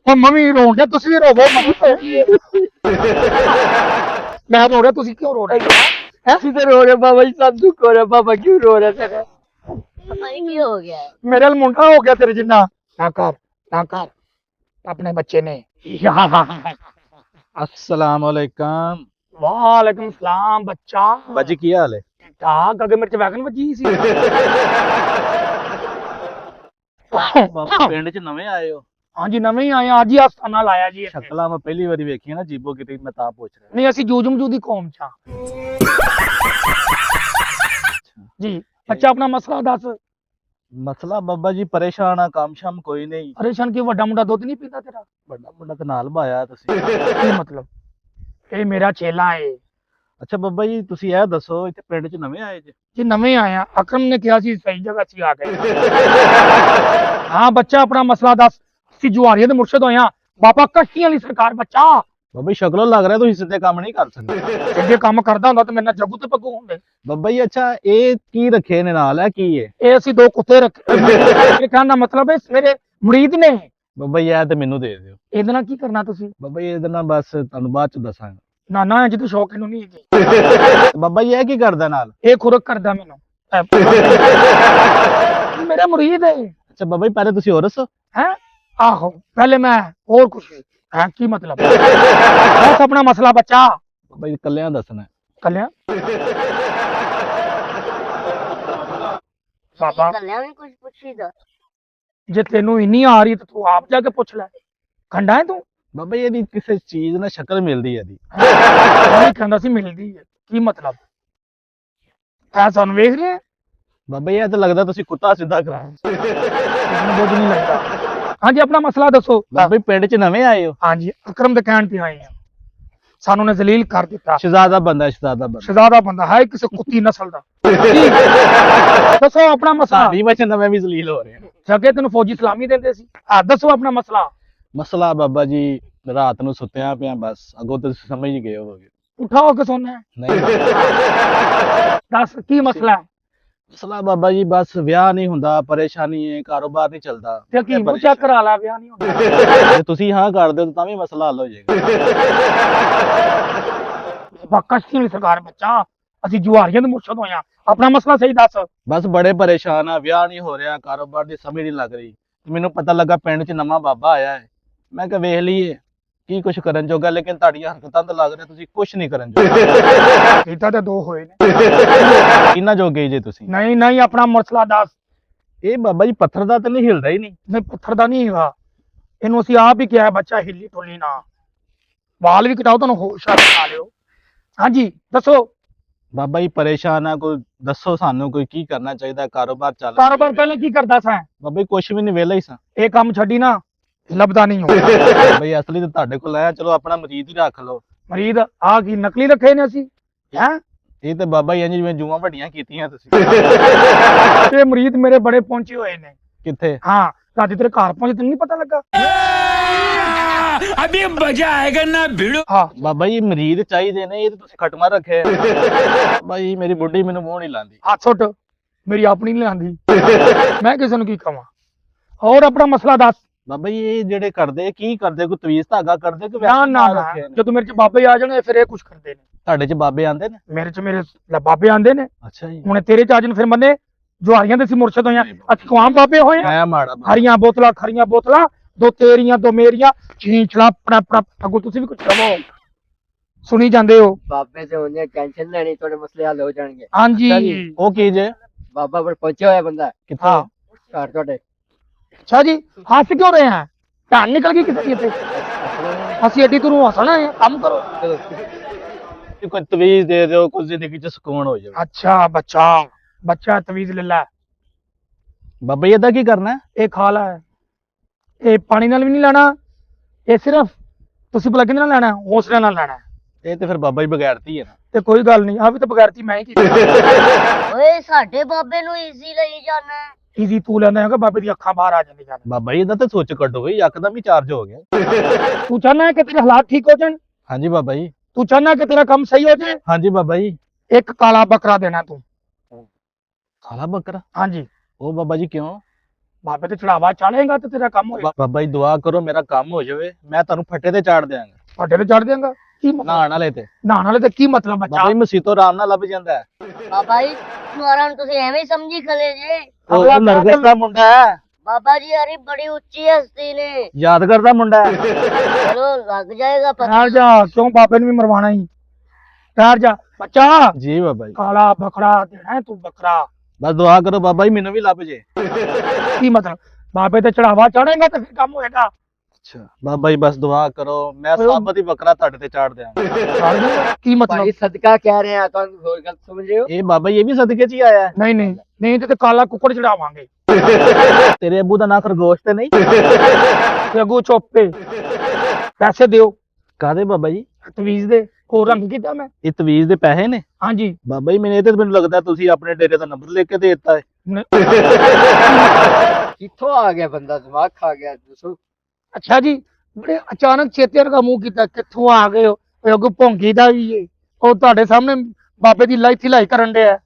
ਉਹ ਮੰਮੀ ਰੋ ਗਿਆ ਤੁਸੀਂ ਵੀ ਰੋਵੋ ਮੈਂ ਰੋ ਰਿਹਾ ਤੁਸੀਂ ਕਿਉਂ ਰੋ ਰਹੇ ਹੋ ਅਸੀਂ ਤੇ ਰੋ ਰਹੇ ਬਾਬਾ ਜੀ ਸਾਨੂੰ ਦੁੱਖ ਹੋ ਰਿਹਾ ਬਾਬਾ ਕਿਉਂ ਰੋ ਰਿਹਾ ਤੇਰਾ ਪਤਾ ਨਹੀਂ ਕੀ ਹੋ ਗਿਆ ਮੇਰੇ ਨਾਲ ਮੁੰਡਾ ਹੋ ਗਿਆ ਤੇਰੇ ਜਿੰਨਾ ਨਾ ਕਰ ਆਪਣੇ ਬੱਚੇ ਨੇ अस्सलाम वालेकुम ਵਾਲੇਕਮ ਸਲਾਮ ਬੱਚਾ बाजी की हाल है ਠਾਕ ਅੱਗੇ ਮੇਰੇ ਚ ਵੈਗਨ ਵੱਜੀ ਸੀ ਬਾਬਾ ਪਿੰਡ ਚ ਨਵੇਂ ਆਏ ਹੋ ਹਾਂਜੀ ਨਵੇਂ ਹੀ ਆਏ ਆ ਅੱਜ ਹੀ ਹਸਪਤਾਲ ਲਾਇਆ ਜੀ ਇੱਥੇ। ਸ਼ਕਲਾਂ ਮੈਂ ਪਹਿਲੀ ਵਾਰੀ ਵੇਖੀ ਨਾ ਜੀਬੋ ਕਿਤੇ ਮੈਂ ਤਾਂ ਪੁੱਛ ਰਿਹਾ ਨਹੀਂ ਅਸੀਂ ਜੂਜਮਜੂ ਦੀ ਕੌਮ ਚ ਆ ਜੀ ਬੱਚਾ ਆਪਣਾ ਮਸਲਾ ਦੱਸ ਮਸਲਾ ਬਾਬਾ ਜੀ ਪਰੇਸ਼ਾਨ ਆ ਕੰਮ ਸ਼ਾਮ ਕੋਈ ਨਹੀਂ ਪਰੇਸ਼ਾਨ ਕੀ ਵੱਡਾ ਮੁੰਡਾ ਦੁੱਧ ਨਹੀਂ ਪੀਂਦਾ ਤੇਰਾ ਵੱਡਾ ਮੁੰਡਾ ਤੇ ਨਾਲ ਭਾਇਆ ਤੁਸੀਂ ਕੀ ਮਤਲਬ ਇਹ ਮੇਰਾ ਚੇਲਾ ਏ ਅੱਛਾ ਬਾਬਾ ਜੀ ਤੁਸੀਂ ਇਹ ਦੱਸੋ ਇੱਥੇ ਪਿੰਡ ਚ ਨਵੇਂ ਆਏ ਜੇ ਜੀ ਨਵੇਂ ਆਏ ਆ ਅਕਰਮ ਨੇ ਕਿਹਾ ਸੀ ਸਹੀ ਜਗ੍ਹਾ ਸੀ ਆ ਗਏ ਹਾਂ ਬੱਚਾ ਆਪਣਾ ਮਸਲਾ ਦੱਸ ਅਸੀਂ ਜੁਆਰੀਆਂ ਦੇ ਮੁਰਸ਼ਿਦ ਹੋਏ ਆ ਬਾਬਾ ਕਸ਼ਤੀਆਂ ਵਾਲੀ ਸਰਕਾਰ ਬੱਚਾ ਬਾਬਾ ਜੀ ਸ਼ਕਲੋਂ ਲੱਗ ਰਿਹਾ ਤੁਸੀਂ ਸਿੱਧੇ ਕੰਮ ਨਹੀਂ ਕਰ ਸਕਦੇ ਜੇ ਕੰਮ ਕਰਦਾ ਹੁੰਦਾ ਤਾਂ ਮੇਰੇ ਨਾਲ ਜੱਗੂ ਤੇ ਪੱਗੂ ਹੁੰਦੇ ਬਾਬਾ ਜੀ ਅੱਛਾ ਇਹ ਕੀ ਰੱਖੇ ਨੇ ਨਾਲ ਹੈ ਕੀ ਹੈ ਇਹ ਅਸੀਂ ਦੋ ਕੁੱਤੇ ਰੱਖੇ ਇਹ ਕਹਿਣ ਦਾ ਮਤਲਬ ਹੈ ਮੇਰੇ ਮੁਰੀਦ ਨੇ ਬਾਬਾ ਜੀ ਇਹ ਤੇ ਮੈਨੂੰ ਦੇ ਦਿਓ ਇਹਦੇ ਨਾਲ ਕੀ ਕਰਨਾ ਤੁਸੀਂ ਬਾਬਾ ਜੀ ਇਹਦੇ ਨਾਲ ਬਸ ਤੁਹਾਨੂੰ ਬਾਅਦ ਚ ਦੱਸਾਂਗਾ ਨਾਨਾ ਹੈ ਜਿੱਦ ਸ਼ੌਕ ਇਹਨੂੰ ਨਹੀਂ ਹੈਗੀ ਬਾਬਾ ਜੀ ਇਹ ਕੀ ਕਰਦਾ ਨਾਲ ਇਹ ਖੁਰਕ ਕਰਦਾ ਮੈਨੂੰ ਮੇਰਾ ਮੁਰੀਦ ਹੈ ਅੱਛਾ ਬਾਬਾ ਜੀ ਪਹਿਲੇ ਤੁਸੀਂ ਹੋਰ ਦੱਸੋ ਹੈ ਆਹੋ ਪਹਿਲੇ ਮੈਂ ਹੋਰ ਕੁਛ ਹੈ ਕੀ ਮਤਲਬ ਬਸ ਆਪਣਾ ਮਸਲਾ ਬੱਚਾ ਬਾਬਾ ਜੀ ਕੱਲਿਆਂ ਦੱਸਣਾ ਹੈ। ਕੱਲਿਆ ਬਾਬਾ ਕੱਲਿਆਂ ਵੀ ਕੁਝ ਪੁੱਛੀਦਾ ਜੇ ਤੈਨੂੰ ਇੰਨੀ ਆ ਰਹੀ ਤਾਂ ਤੂੰ ਆਪ ਜਾ ਕੇ ਪੁੱਛ ਲੈ ਖੰਡਾ ਹੈ ਤੂੰ ਬਾਬਾ ਜੀ ਇਹਦੀ ਕਿਸੇ ਚੀਜ਼ ਨਾਲ ਸ਼ਕਲ ਮਿਲਦੀ ਹੈ ਇਹਦੀ ਨਹੀਂ ਕਹਿੰਦਾ ਸੀ ਮਿਲਦੀ ਹੈ ਕੀ ਮਤਲਬ ਐ ਸਾਨੂੰ ਵੇਖ ਰਿਹਾ ਬਾਬਾ ਜੀ ਇਹ ਤਾਂ ਲੱਗਦਾ ਤੁਸੀਂ ਕੁੱਤਾ ਸਿੱਧਾ ਕਰਾ ਮੈਨੂੰ ਬੁੱਝ ਨਹੀਂ ਲੱਗਦਾ ਹਾਂਜੀ ਆਪਣਾ ਮਸਲਾ ਦੱਸੋ ਬਾਬਾ ਜੀ ਪਿੰਡ 'ਚ ਨਵੇਂ ਆਏ ਹੋ ਹਾਂਜੀ ਅਕਰਮ ਦੇ ਕਹਿਣ ਤੇ ਆਏ ਆ ਸਾਨੂੰ ਨੇ ਜ਼ਲੀਲ ਕਰ ਦਿੱਤਾ ਸ਼ਹਜ਼ਾਦਾ ਬੰਦਾ ਸ਼ਹਜ਼ਾਦਾ ਬੰਦਾ ਹੈ ਕਿਸੇ ਕੁੱਤੀ ਨਸਲ ਦਾ ਦੱਸੋ ਆਪਣਾ ਮਸਲਾ ਸਾਡੀ ਵਿੱਚ ਨਵੇਂ ਵੀ ਜ਼ਲੀਲ ਹੋ ਰਹੇ ਨੇ ਜਗੇ ਤੈਨੂੰ ਫੌਜੀ ਸਲਾਮੀ ਦਿੰਦੇ ਸੀ ਦੱਸੋ ਆਪਣਾ ਮਸਲਾ ਮਸਲਾ ਬਾਬਾ ਜੀ ਰਾਤ ਨੂੰ ਸੁੱਤਿਆਂ ਪਿਆ ਬਸ ਅੱਗੋਂ ਤੁਸੀਂ ਸਮਝ ਹੀ ਗਏ ਹੋਵੋਗੇ ਉਠਾ ਹੋ ਕੇ ਸੋਨਾ ਹੈ ਨਹੀਂ ਦੱਸ ਕੀ ਮਸਲਾ ਹੈ ਮਸਲਾ ਬਾਬਾ ਜੀ ਬਸ ਵਿਆਹ ਨਹੀਂ ਹੁੰਦਾ ਪਰੇਸ਼ਾਨੀ ਹੈ ਕਾਰੋਬਾਰ ਨਹੀਂ ਚੱਲਦਾ ਤੇ ਕੀ ਨੂੰ ਚੈੱਕ ਕਰਾ ਲਾ ਵਿਆਹ ਨਹੀਂ ਹੁੰਦਾ ਜੇ ਤੁਸੀਂ ਹਾਂ ਕਰ ਦਿਓ ਤਾਂ ਵੀ ਮਸਲਾ ਹੱਲ ਹੋ ਜਾਏਗਾ ਕਸ਼ਤੀ ਵਾਲੀ ਸਰਕਾਰ ਬੱਚਾ ਅਸੀਂ ਜੁਆਰੀਆਂ ਦੇ ਮੁਰਸ਼ਦ ਹੋਇਆ ਆਪਣਾ ਮਸਲਾ ਸਹੀ ਦੱਸ ਬਸ ਬੜੇ ਪਰੇਸ਼ਾਨ ਆ ਵਿਆਹ ਨਹੀਂ ਹੋ ਰਿਹਾ ਕਾਰੋਬਾਰ ਦੀ ਸਮਝ ਨਹੀਂ ਲੱਗ ਰਹੀ ਮੈਨੂੰ ਪਤਾ ਲੱਗਾ ਪਿੰਡ 'ਚ ਨਵਾਂ ਬਾਬਾ ਆਇਆ ਹੈ ਮੈਂ ਕਿਹਾ ਵੇਖ ਲਈਏ ਕੀ ਕੁਛ ਕਰਨ ਜੋਗਾ ਲੇਕਿਨ ਤੁਹਾਡੀਆਂ ਹਰਕਤਾਂ ਤੋਂ ਲੱਗ ਰਿਹਾ ਤੁਸੀਂ ਕੁਛ ਨਹੀਂ ਕਰਨ ਜੋਗੇ ਕੀਤਾ ਤੇ ਦੋ ਹੋਏ ਨੇ ਕਿੰਨਾ ਜੋਗੇ ਜੇ ਤੁਸੀਂ ਨਹੀਂ ਨਹੀਂ ਆਪਣਾ ਮਸਲਾ ਦੱਸ ਇਹ ਬਾਬਾ ਜੀ ਪੱਥਰ ਦਾ ਤਾਂ ਨਹੀਂ ਹਿਲਦਾ ਹੀ ਨਹੀਂ ਨਹੀਂ ਪੱਥਰ ਦਾ ਨਹੀਂ ਹੈਗਾ ਇਹਨੂੰ ਅਸੀਂ ਆਪ ਹੀ ਕਿਹਾ ਬੱਚਾ ਹਿੱਲੀ ਟੁੱਲੀ ਨਾ ਵਾਲ ਵੀ ਕਟਾਓ ਤੁਹਾਨੂੰ ਹੋਸ਼ ਆ ਲਿਓ ਹਾਂਜੀ ਦੱਸੋ ਬਾਬਾ ਜੀ ਪਰੇਸ਼ਾਨ ਆ, ਕੋਈ ਦੱਸੋ ਸਾਨੂੰ, ਕੋਈ ਕੀ ਕਰਨਾ ਚਾਹੀਦਾ, ਕਾਰੋਬਾਰ ਚੱਲ ਕਾਰੋਬਾਰ ਪਹਿਲਾਂ ਕੀ ਕਰਦਾ ਸਾਂ? ਬਾਬਾ ਜੀ ਕੁਛ ਵੀ ਨਹੀਂ, ਵਿਹਲਾ ਹੀ ਸਾਂ। ਇਹ ਕੰਮ ਛੱਡੀ ਨਾ ਲੱਭਦਾ ਨਹੀਂ ਹੋ। ਬਾਬਾ ਜੀ ਅਸਲੀ ਤਾਂ ਤੁਹਾਡੇ ਕੋਲ ਆਇਆ, ਚਲੋ ਆਪਣਾ ਮਰੀਜ਼ ਹੀ ਰੱਖ ਲਓ। ਮਰੀਦ ਆ ਕੀ ਨਕਲੀ ਰੱਖੇ ਨੇ ਅਸੀਂ? ਹੈ ਇਹ ਤੇ ਬਾਬਾ ਜੀ ਇੰਜ ਜਿਵੇਂ ਜੂਆਂ ਵੱਡੀਆਂ ਕੀਤੀਆਂ ਤੁਸੀਂ। ਇਹ ਮਰੀਦ ਮੇਰੇ ਬੜੇ ਪਹੁੰਚੇ ਹੋਏ ਨੇ। ਕਿੱਥੇ? ਹਾਂ ਰਾਤੀ ਤੇਰੇ ਘਰ ਪਹੁੰਚੇ ਤੈਨੂੰ ਨਹੀਂ ਪਤਾ ਲੱਗਾ? अभी मजा आएगा ना भिड़ो। ਹਾਂ ਬਾਬਾ ਜੀ ਮਰੀਜ਼ ਚਾਹੀਦੇ ਨੇ, ਇਹ ਤਾਂ ਤੁਸੀਂ ਖਟਮਾ ਰੱਖਿਆ। ਬਾਬਾ ਜੀ ਮੇਰੀ ਬੁੱਢੀ ਮੈਨੂੰ ਮੂੰਹ ਨਹੀਂ ਲਾਉਂਦੀ। ਹੱਥ ਸੁੱਟ, ਮੇਰੀ ਆਪਣੀ ਨਹੀਂ ਆਂਦੀ। ਮੈਂ ਕਿਸੇ ਨੂੰ ਕੀ ਕਵਾਂ? ਹੋਰ ਆਪਣਾ ਮਸਲਾ ਦੱਸ। ਬਾਬਾ ਜੀ ਇਹ ਜਿਹੜੇ ਕਰਦੇ ਕੀ ਕਰਦੇ, ਕੋਈ ਤਵੀਜ਼ ਧਾਗਾ ਕਰਦੇ ਕਿ ਨਾ ਵੈਸੇ ਨਾ ਨਾਲ ਨਾ, ਰੱਖੇ ਨੇ? ਜਦੋਂ ਮੇਰੇ ਚ ਬਾਬੇ ਆ ਜਾਣਗੇ ਫਿਰ ਇਹ ਕੁਝ ਕਰਦੇ ਨੇ। ਤੁਹਾਡੇ ਚ ਬਾਬੇ ਆਂਦੇ ਨੇ? ਮੇਰੇ ਲੈ ਬਾਬੇ ਆਂਦੇ ਨੇ। ਅੱਛਾ ਜੀ। ਹੁਣ ਤੇਰੇ ਚ ਆ ਜਾਣ ਫਿਰ ਮੰਨੇ ਜੋ ਹਰੀਆਂ ਦੇ ਸੀ ਮੁਰਸ਼ਦ ਹੋਈਆਂ, ਅਸੀਂ ਕਵਾਮ ਬਾਬੇ ਹੋਏ ਆ। ਮੈਂ ਮਾੜਾ ਬਾਬਾ। ਹਰੀਆਂ ਬੋਤਲਾਂ ਖਰੀਆਂ ਬੋਤਲਾਂ, ਦੋ ਤੇਰੀਆਂ ਦੋ ਮੇਰੀਆਂ, ਚੀਂਚਲਾ ਪੜਾ ਅੱਗੋਂ ਤੁਸੀਂ ਵੀ ਕੁਝ ਕਹੋ, ਸੁਣੀ ਜਾਂਦੇ ਹੋ। ਬਾਬੇ ਤੇ ਹੁੰਦੇ ਟੈਨਸ਼ਨ ਲੈਣੀ, ਤੁਹਾਡੇ ਮਸਲੇ ਹੱਲ ਹੋ ਜਾਣਗੇ। ਹਾਂਜੀ ਉਹ ਕੀ ਜੇ? ਬਾਬਾ ਪਰ ਪਹੁੰਚਿਆ ਹੋਇਆ ਬੰਦਾ ਕਿੱਥੇ? ਹਾਂ ਘਰ ਤੁਹਾਡੇ। ਅੱਛਾ ਜੀ, ਹੱਸ ਕਿਉਂ ਰਹੇ ਆ? ਧਿਆਨ ਨਿਕਲ ਗਈ ਕਿਸੇ ਤੇ? ਅਸੀਂ ਐਡੀ ਦੂਰੋਂ ਹੱਸਣਾ ਹੈ? ਕੰਮ ਕਰੋ। ਕੋਈ ਤਵੀਜ਼ ਦੇ ਦਿਓ, ਕੁਝ ਜ਼ਿੰਦਗੀ ਚ ਸਕੂਨ ਹੋ ਜਾਵੇ। ਅੱਛਾ ਬੱਚਾ ਤਵੀਜ਼ ਲੈ ਲੈ, ਬਾਬਾ ਜੀ ਇਹਦਾ ਕੀ ਕਰਨਾ ਹੈ? ਇਹ ਖਾ ਲੈ। ਇਹ ਪਾਣੀ ਨਾਲ ਵੀ ਨਹੀਂ ਲੈਣਾ, ਇਹ ਸਿਰਫ ਤੁਸੀਂ ਭਲਾ ਕਿਹਦੇ ਨਾਲ ਲੈਣਾ? ਹੌਸਲੇ ਨਾਲ ਲੈਣਾ। ਇਹ ਤੇ ਫਿਰ ਬਾਬਾ ਜੀ ਬਗੈਰਤੀ ਹੈ ਨਾ। ਤੇ ਕੋਈ ਗੱਲ ਨਹੀਂ, ਆ ਵੀ ਤਾਂ ਬਗੈਰਤੀ ਮੈਂ ਹੀ ਕੀਤੀ। ਓਏ ਸਾਡੇ ਬਾਬੇ ਨੂੰ ਈਜ਼ੀ ਲਈ ਜਾਣਾ। ਈਜ਼ੀ ਤੂੰ ਲੈਂਦਾ ਹੈਗਾ, ਬਾਬੇ ਦੀ ਅੱਖਾਂ ਬਾਹਰ ਆ ਜਾਂਦੀਆਂ ਨੇ। ਬਾਬਾ ਜੀ ਇਹਦਾ ਤੇ ਸੋਚ ਕੱਢੋ ਬਈ, ਯਕਦਮ ਹੀ ਚਾਰਜ ਹੋ ਗਿਆ। ਤੂੰ ਚਾਹਨਾ ਹੈ ਕਿ ਤੇਰੇ ਹਾਲਾਤ ਠੀਕ ਹੋ ਜਾਣ? ਹਾਂਜੀ ਬਾਬਾ ਜੀ। ਤੂੰ ਚਾਹਨਾ ਕਿ ਤੇਰਾ ਕੰਮ ਸਹੀ ਹੋ ਜਾਏ? ਹਾਂਜੀ ਬਾਬਾ ਜੀ। ਇੱਕ ਕਾਲਾ ਬੱਕਰਾ ਦੇਣਾ ਤੂੰ। ਕਾਲਾ ਬੱਕਰਾ? ਹਾਂਜੀ, ਉਹ ਬਾਬਾ ਜੀ ਕਿਉਂ? ਬਾਬੇ ਤੇ ਚੜਾਵਾ ਚਾੜੇਗਾ ਤੇ ਤੇਰਾ ਕੰਮ ਹੋਏਗਾ। ਬਾਬਾ ਜੀ ਦੁਆ ਕਰੋ ਮੇਰਾ ਕੰਮ ਹੋ ਜਾਵੇ, ਮੈਂ ਤੁਹਾਨੂੰ ਫੱਟੇ ਤੇ ਚਾੜ ਦਿਆਂਗਾ। ਵੱਡੇ ਤੇ ਚੜ ਦੇਗਾ ਕੀ ਮਤਲਬ? ਨਹਾਣ ਵਾਲੇ ਤੇ। ਨਹਾਣ ਵਾਲੇ ਤੇ ਕੀ ਮਤਲਬ ਬੱਚਾ? ਬਾਬਾ ਜੀ ਮਸੀਤੋਂ ਆਰਾਮ ਨਾਲ ਲੱਭ ਜਾਂਦਾ ਹੈ। ਬਾਬਾ ਜੀ ਤੁਹਾਨੂੰ ਤੁਸੀਂ ਐਵੇਂ ਹੀ ਸਮਝੀ ਖਲੇ ਜੇ। ਉਹ ਨਰਗਸ ਦਾ ਮੁੰਡਾ ਹੈ, ਬਾਬਾ ਜੀ ਯਾਰੀ ਬੜੀ ਉੱਚੀ ਹਸਤੀ ਨੇ, ਯਾਦਗਾਰ ਦਾ ਮੁੰਡਾ ਹੈ। ਚਲੋ ਲੱਗ ਜਾਏਗਾ ਪਤਾ। ਠਹਿਰ ਜਾ, ਕਿਉਂ ਬਾਬੇ ਨੂੰ ਵੀ ਮਰਵਾਣਾ ਹੀ? ਠਹਿਰ ਜਾ ਬੱਚਾ, ਜੀ ਬਾਬਾ ਜੀ। ਕਾਲਾ ਬੱਕਰਾ ਦੇਣਾ ਹੈ ਤੂੰ, ਬੱਕਰਾ। ਬਸ ਦੁਆ ਕਰੋ ਬਾਬਾ ਜੀ ਮੈਨੂੰ ਵੀ ਲੱਭ ਜੇ। ਕੀ ਮਤਲਬ? ਬਾਬੇ ਤੇ ਚੜਾਵਾ ਚਾੜੇਗਾ ਤੇ ਫਿਰ ਕੰਮ ਹੋਏਗਾ। ਅੱਛਾ ਬਾਬਾ ਜੀ ਬਸ ਦੁਆ ਕਰੋ, ਮੈਂ ਸਾਬਤ ਹੀ ਬੱਕਰਾ ਤੁਹਾਡੇ ਤੇ ਚਾੜ ਦਿਆਂਗਾ। ਚਾੜ ਦੇਗਾ? ਕੀ ਮਤਲਬ? ਸਦਕਾ ਕਹਿ ਰਹੇ ਆ, ਤੁਹਾਨੂੰ ਹੋਰ ਗਲਤ ਸਮਝ ਰਹੇ ਹੋ। ਇਹ ਬਾਬਾ ਜੀ ਇਹ ਵੀ ਸਦਕੇ ਚ ਹੀ ਆਇਆ ਹੈ। ਨਹੀਂ ਤੇ ਕਾਲਾ ਕੁੱਕੜ ਚੜਾਵਾਂਗੇ। ਤੇਰੇ ਅੱਬੂ ਦਾ ਨਾਂ ਖਰਗੋਸ਼ ਤੇ ਨਹੀਂ? ਤੇ ਅੱਗੋਂ ਚੁੱਪੇ ਪੈਸੇ ਦਿਓ ਕਾਦੇ ਬਾਬਾ ਜੀ? ਤਵੀਜ਼ ਦੇ। ਹੋਰ ਰੰਗ ਕੀਤਾ ਮੈਂ? ਇਹ ਤਵੀਜ਼ ਦੇ ਪੈਸੇ ਨੇ? ਹਾਂਜੀ। ਬਾਬਾ ਜੀ ਮੈਨੂੰ ਲੱਗਦਾ ਤੁਸੀਂ ਆਪਣੇ ਡੇਰੇ ਦਾ ਨੰਬਰ ਲਿਖ ਕੇ ਦੇ ਦਿੱਤਾ ਹੈ। ਕਿੱਥੋਂ ਆ ਗਿਆ ਬੰਦਾ, ਦਿਮਾਗ ਖਾ ਗਿਆ ਦੱਸੋ। ਅੱਛਾ ਜੀ, ਬੜੇ ਅਚਾਨਕ ਚੇਤੇ ਦਾ ਮੂੰਹ ਕੀਤਾ, ਕਿੱਥੋਂ ਆ ਗਏ ਹੋ? ਉਹ ਅੱਗੋਂ ਭੌਂਕੀ ਦਾ ਵੀ ਏ, ਉਹ ਤੁਹਾਡੇ ਸਾਹਮਣੇ ਬਾਬੇ ਦੀ ਲਾਈ ਥਿਲਾਈ ਕਰਨ ਡਿਆ।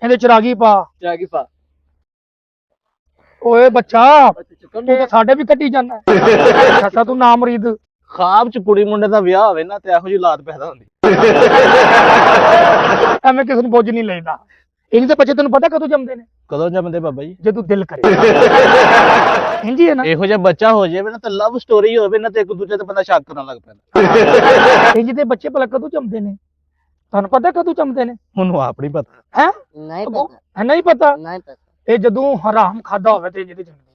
ਇਹਦੇ ਚਰਾਗੀ ਪਾ। ਜਾਗੀ ਪਾ ਓਏ ਬੱਚਾ, ਚੁੱਕਣ ਤੂੰ ਤਾਂ ਸਾਡੇ ਵੀ ਕੱਢੀ ਜਾਂਦਾ। ਅੱਛਾ ਤੂੰ ਨਾ ਮਰੀਦ। ਖਾਬ ਚ ਕੁੜੀ ਮੁੰਡੇ ਦਾ ਵਿਆਹ ਹੋਵੇ ਨਾ ਤੇ ਇਹੋ ਜਿਹੀ ਔਲਾਦ ਪੈਦਾ ਹੁੰਦੀ। ਐਵੇਂ ਕਿਸੇ ਨੂੰ ਬੋਝ ਨਹੀਂ ਲੈਂਦਾ। ਇਹਨਾਂ ਦੇ ਬੱਚੇ ਤੈਨੂੰ ਪਤਾ ਕਦੋਂ ਜੰਮਦੇ ਨੇ? ਕਦੋਂ ਜੰਮਦੇ ਬਾਬਾ ਜੀ? ਜੇ ਤੂੰ ਦਿਲ ਕਰੇ। ਇੰਜੀ ਹੈ ਨਾ? ਇਹੋ ਜਿਹਾ ਬੱਚਾ ਹੋ ਜਾਵੇ ਨਾ ਤੇ ਲਵ ਸਟੋਰੀ ਹੋਵੇ ਨਾ ਤੇ ਇੱਕ ਦੂਜੇ ਤੇ ਬੰਦਾ ਸ਼ੱਕ ਕਰਨ ਲੱਗ ਪੈਂਦਾ। ਇੰਜ ਦੇ ਬੱਚੇ ਭਲਾ ਕਦੋਂ ਜੰਮਦੇ ਨੇ? ਤੁਹਾਨੂੰ ਪਤਾ ਕਦੋਂ ਜੰਮਦੇ ਨੇ? ਉਹਨੂੰ ਆਪ ਨਹੀਂ ਪਤਾ। ਹੈ ਨਹੀਂ ਪਤਾ, ਨਹੀਂ ਪਤਾ? ਨਹੀਂ ਪਤਾ। ਇਹ ਜਦੋਂ ਹਰਾਮ ਖਾਦਾ ਹੋਵੇ ਤੇ ਜਿਹਦੇ ਜੰਮਦੇ ਨੇ।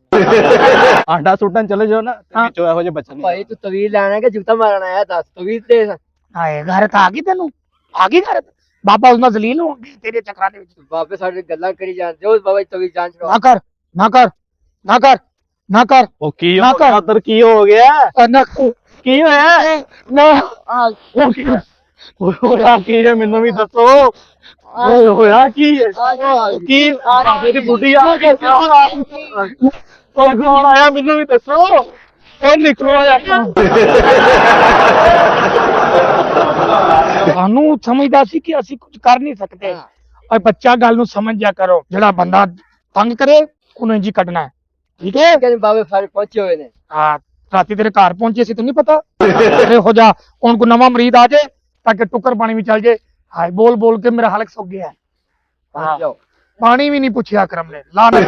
ਆਂਡਾ ਸੁੱਟਣ ਚਲੇ ਜਾਓ ਨਾ ਤੇ ਹਾਂ। ਵਿੱਚੋਂ ਇਹੋ ਜਿਹੇ ਬੱਚੇ ਭਾਈ ਨਹੀਂ। ਤੂੰ ਤਵੀਜ਼ ਲੈਣਾ ਕਿ ਜੁੱਤਾ ਮਾਰਨਾ ਹੈ? ਦੱਸ ਤਵੀਜ਼ ਤੇ। ਹਾਏ ਘਰ ਤਾਂ ਆ ਗਈ ਤੈਨੂੰ? ਆ ਗਈ ਘਰ? ਬਾਬਾ ਉਸ ਨਾਲ ਜ਼ਲੀਲ ਹੋ ਗਈ ਤੇਰੇ ਚੱਕਰਾਂ ਦੇ ਵਿੱਚ। ਬਾਬੇ ਸਾਡੇ ਗੱਲਾਂ ਕਰੀ ਜਾਂਦੇ ਹੋ, ਬਾਬਾ ਜੀ ਤਵੀਜ਼ ਜਾਂਚ ਕਰੋ। ਨਾ ਕਰ ਨਾ ਕਰ ਨਾ ਕਰ ਨਾ ਕਰ ਉਹ ਕੀ ਨਾ ਹੋ ਕਰ। ਗਿਆ ਉਧਰ? ਕੀ ਹੋ ਗਿਆ? ਨਾ ਕੀ ਹੋਇਆ? ਨਾ ਉਹ ਕੀ ਹੋਇਆ? ਕੀ ਹੈ ਮੈਨੂੰ ਵੀ ਦੱਸੋ। ਓਏ ਹੋਇਆ ਕੀ ਹੈ? ਕੀ ਬਾਬੇ ਦੀ ਬੁੱਢੀ ਆ ਗਈ? ਉਹ ਕੌਣ ਆਇਆ ਮੈਨੂੰ ਵੀ ਦੱਸੋ। ਉਹ ਨਿਕਲੋ ਆਇਆ। ਤੁਹਾਨੂੰ ਸਮਝਦਾ ਸੀ ਕਿ ਅਸੀਂ ਕੁਝ ਕਰ ਨਹੀਂ ਸਕਦੇ। ਓਏ ਬੱਚਾ ਗੱਲ ਨੂੰ ਸਮਝ ਜਾ ਕਰੋ। ਜਿਹੜਾ ਬੰਦਾ ਤੰਗ ਕਰੇ ਉਹਨੂੰ ਇੰਜੀ ਕੱਢਣਾ ਹੈ, ਠੀਕ ਹੈ? ਕਹਿੰਦੇ ਬਾਬੇ ਸਾਰੇ ਪਹੁੰਚੇ ਹੋਏ ਨੇ। ਹਾਂ, ਰਾਤੀ ਤੇਰੇ ਘਰ ਪਹੁੰਚੇ ਸੀ ਤੈਨੂੰ ਨਹੀਂ ਪਤਾ? ਇਹੋ ਜਾ ਹੁਣ ਕੋਈ ਨਵਾਂ ਮਰੀਦ ਆ ਜਾਏ ਤਾਂ ਕਿ ਟੁੱਕਰ ਪਾਣੀ ਵੀ ਚੱਲ ਜਾਏ। ਹਾਏ ਬੋਲ ਬੋਲ ਕੇ ਮੇਰਾ ਹਲਕ ਸੁੱਕ ਗਿਆ। ਪਹੁੰਚ ਜਾਓ। ਪਾਣੀ ਵੀ ਨਹੀਂ ਪੁੱਛਿਆ ਕਰਮ ਨੇ। ਲਾਨਤ।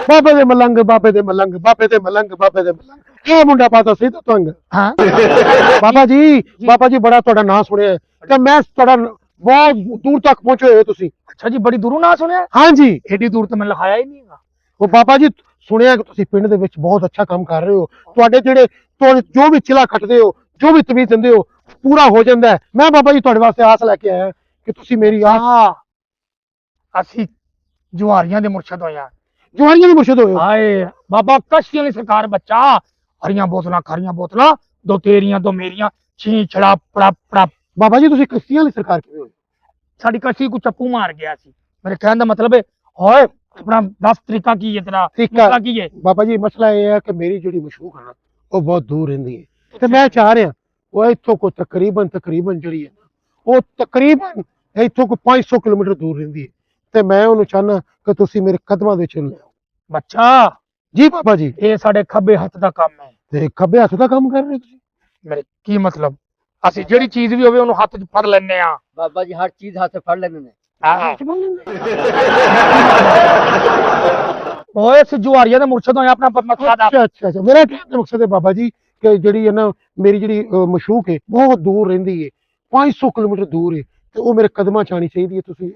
ਬਾਬੇ ਦੇ ਮਲੰਗ, ਬਾਬੇ ਦੇ ਮਲੰਗ, ਬਾਬੇ ਦੇ ਮਲੰਗ, ਬਾਬੇ ਦੇ ਮਲੰਗ। ਇਹ ਮੁੰਡਾ ਪਾਤਾ ਸੀ ਤਾਂ ਤੰਗ। ਹਾਂ ਬਾਬਾ ਜੀ ਬੜਾ ਤੁਹਾਡਾ ਨਾਂ ਸੁਣਿਆ ਤੇ ਮੈਂ ਤੁਹਾਡਾ ਬਹੁਤ ਦੂਰ ਤੱਕ ਪਹੁੰਚੇ ਹੋਏ ਤੁਸੀਂ। ਅੱਛਾ ਜੀ, ਬੜੀ ਦੂਰੋਂ ਨਾ ਸੁਣਿਆ? ਹਾਂਜੀ, ਏਡੀ ਦੂਰ ਤਾਂ ਮੈਂ ਲਿਖਾਇਆ ਹੀ ਨਹੀਂ ਹੈਗਾ। ਉਹ ਬਾਬਾ ਜੀ ਸੁਣਿਆ ਕਿ ਤੁਸੀਂ ਪਿੰਡ ਦੇ ਵਿੱਚ ਬਹੁਤ ਅੱਛਾ ਕੰਮ ਕਰ ਰਹੇ ਹੋ। ਤੁਹਾਡੇ ਜਿਹੜੇ ਜੋ ਵੀ ਚਿਲਾ ਕੱਟਦੇ ਹੋ, ਜੋ ਵੀ ਤਵੀਜ਼ ਦਿੰਦੇ ਹੋ, ਪੂਰਾ ਹੋ ਜਾਂਦਾ ਹੈ। ਮੈਂ ਬਾਬਾ ਜੀ ਤੁਹਾਡੇ ਵਾਸਤੇ ਆਸ ਲੈ ਕੇ ਆਇਆ ਕਿ ਤੁਸੀਂ ਮੇਰੀ ਆਸ ਅਸੀਂ ਜੁਆਰੀਆਂ ਦੇ ਮੁਰਸ਼ਦ ਹੋਇਆ। ਜਵਾਨੀਆਂ ਦੇ ਮੁਰਸ਼ਿਦ ਹੋਏ ਹੋ। ਹਾਏ ਬਾਬਾ ਕਸ਼ਤੀ ਵਾਲੀ ਸਰਕਾਰ ਬੱਚਾ, ਹਰੀਆਂ ਬੋਤਲਾਂ ਖਾਰੀਆਂ ਬੋਤਲਾਂ, ਦੋ ਤੇਰੀਆਂ ਦੋ ਮੇਰੀਆਂ, ਛੀ ਛੜਾ ਪੜਾ ਪੜਾ। ਬਾਬਾ ਜੀ ਤੁਸੀਂ ਕਸ਼ਤੀਆਂ ਵਾਲੀ ਸਰਕਾਰ ਕਿਵੇਂ ਹੋਏ? ਸਾਡੀ ਕਸ਼ਤੀ ਕੋ ਚੱਪੂ ਮਾਰ ਗਿਆ ਸੀ। ਮੇਰੇ ਕਹਿਣ ਦਾ ਮਤਲਬ ਹੈ ਹੋਏ ਆਪਣਾ 10 ਤਰੀਕਾ ਕੀ ਹੈ ਤੇਰਾ ਤਰੀਕਾ ਮਸਲਾ ਕੀ ਹੈ? ਬਾਬਾ ਜੀ ਮਸਲਾ ਇਹ ਹੈ ਕਿ ਮੇਰੀ ਜਿਹੜੀ ਮਸ਼ੂਕ ਹੈ ਨਾ ਉਹ ਬਹੁਤ ਦੂਰ ਰਹਿੰਦੀ ਹੈ ਤੇ ਮੈਂ ਚਾਹ ਰਿਹਾ ਉਹ ਇੱਥੋਂ ਕੋ ਤਕਰੀਬਨ ਜਿਹੜੀ ਹੈ ਉਹ ਤਕਰੀਬਨ ਇੱਥੋਂ ਕੋ 500 ਕਿਲੋਮੀਟਰ ਦੂਰ ਰਹਿੰਦੀ ਹੈ ਤੇ ਮੈਂ ਉਹਨੂੰ ਚਾਹਨਾ ਕਿ ਤੁਸੀਂ ਮੇਰੇ ਕਦਮਾਂ ਦੇ ਵਿੱਚ ਲਿਆਓ। ਬੱਚਾ ਜੀ ਬਾਬਾ ਜੀ। ਇਹ ਸਾਡੇ ਖੱਬੇ ਹੱਥ ਦਾ ਕੰਮ ਹੈ। ਤੇ ਖੱਬੇ ਹੱਥ ਦਾ ਕੰਮ ਕਰ ਰਹੇ ਹੋ ਤੁਸੀਂ? ਮੇਰੇ ਕੀ ਮਤਲਬ, ਅਸੀਂ ਜਿਹੜੀ ਚੀਜ਼ ਵੀ ਹੋਵੇ ਉਹਨੂੰ ਹੱਥ 'ਚ ਫੜ ਲੈਂਦੇ ਆ। ਬਾਬਾ ਜੀ ਹਰ ਚੀਜ਼ ਹੱਥ ਫੜ ਲੈਂਦੇ ਨੇ। ਓਏ ਅਸੀਂ ਜੁਆਰੀਆਂ ਦੇ ਮੁਰਸ਼ਦ ਹੋਏ ਆਪਣਾ ਮਸਲਾ ਦਾ। ਅੱਛਾ ਮੇਰਾ ਕਹਿਣ ਦਾ ਮਕਸਦ ਹੈ ਬਾਬਾ ਜੀ ਕਿ ਜਿਹੜੀ ਹੈ ਨਾ ਮੇਰੀ ਜਿਹੜੀ ਮਸ਼ੂਕ ਹੈ ਬਹੁਤ ਦੂਰ ਰਹਿੰਦੀ ਹੈ, 500 ਕਿਲੋਮੀਟਰ ਦੂਰ ਹੈ ਤੇ ਉਹ ਮੇਰੇ ਕਦਮਾਂ 'ਚ ਆਉਣੀ ਚਾਹੀਦੀ ਹੈ। ਤੁਸੀਂ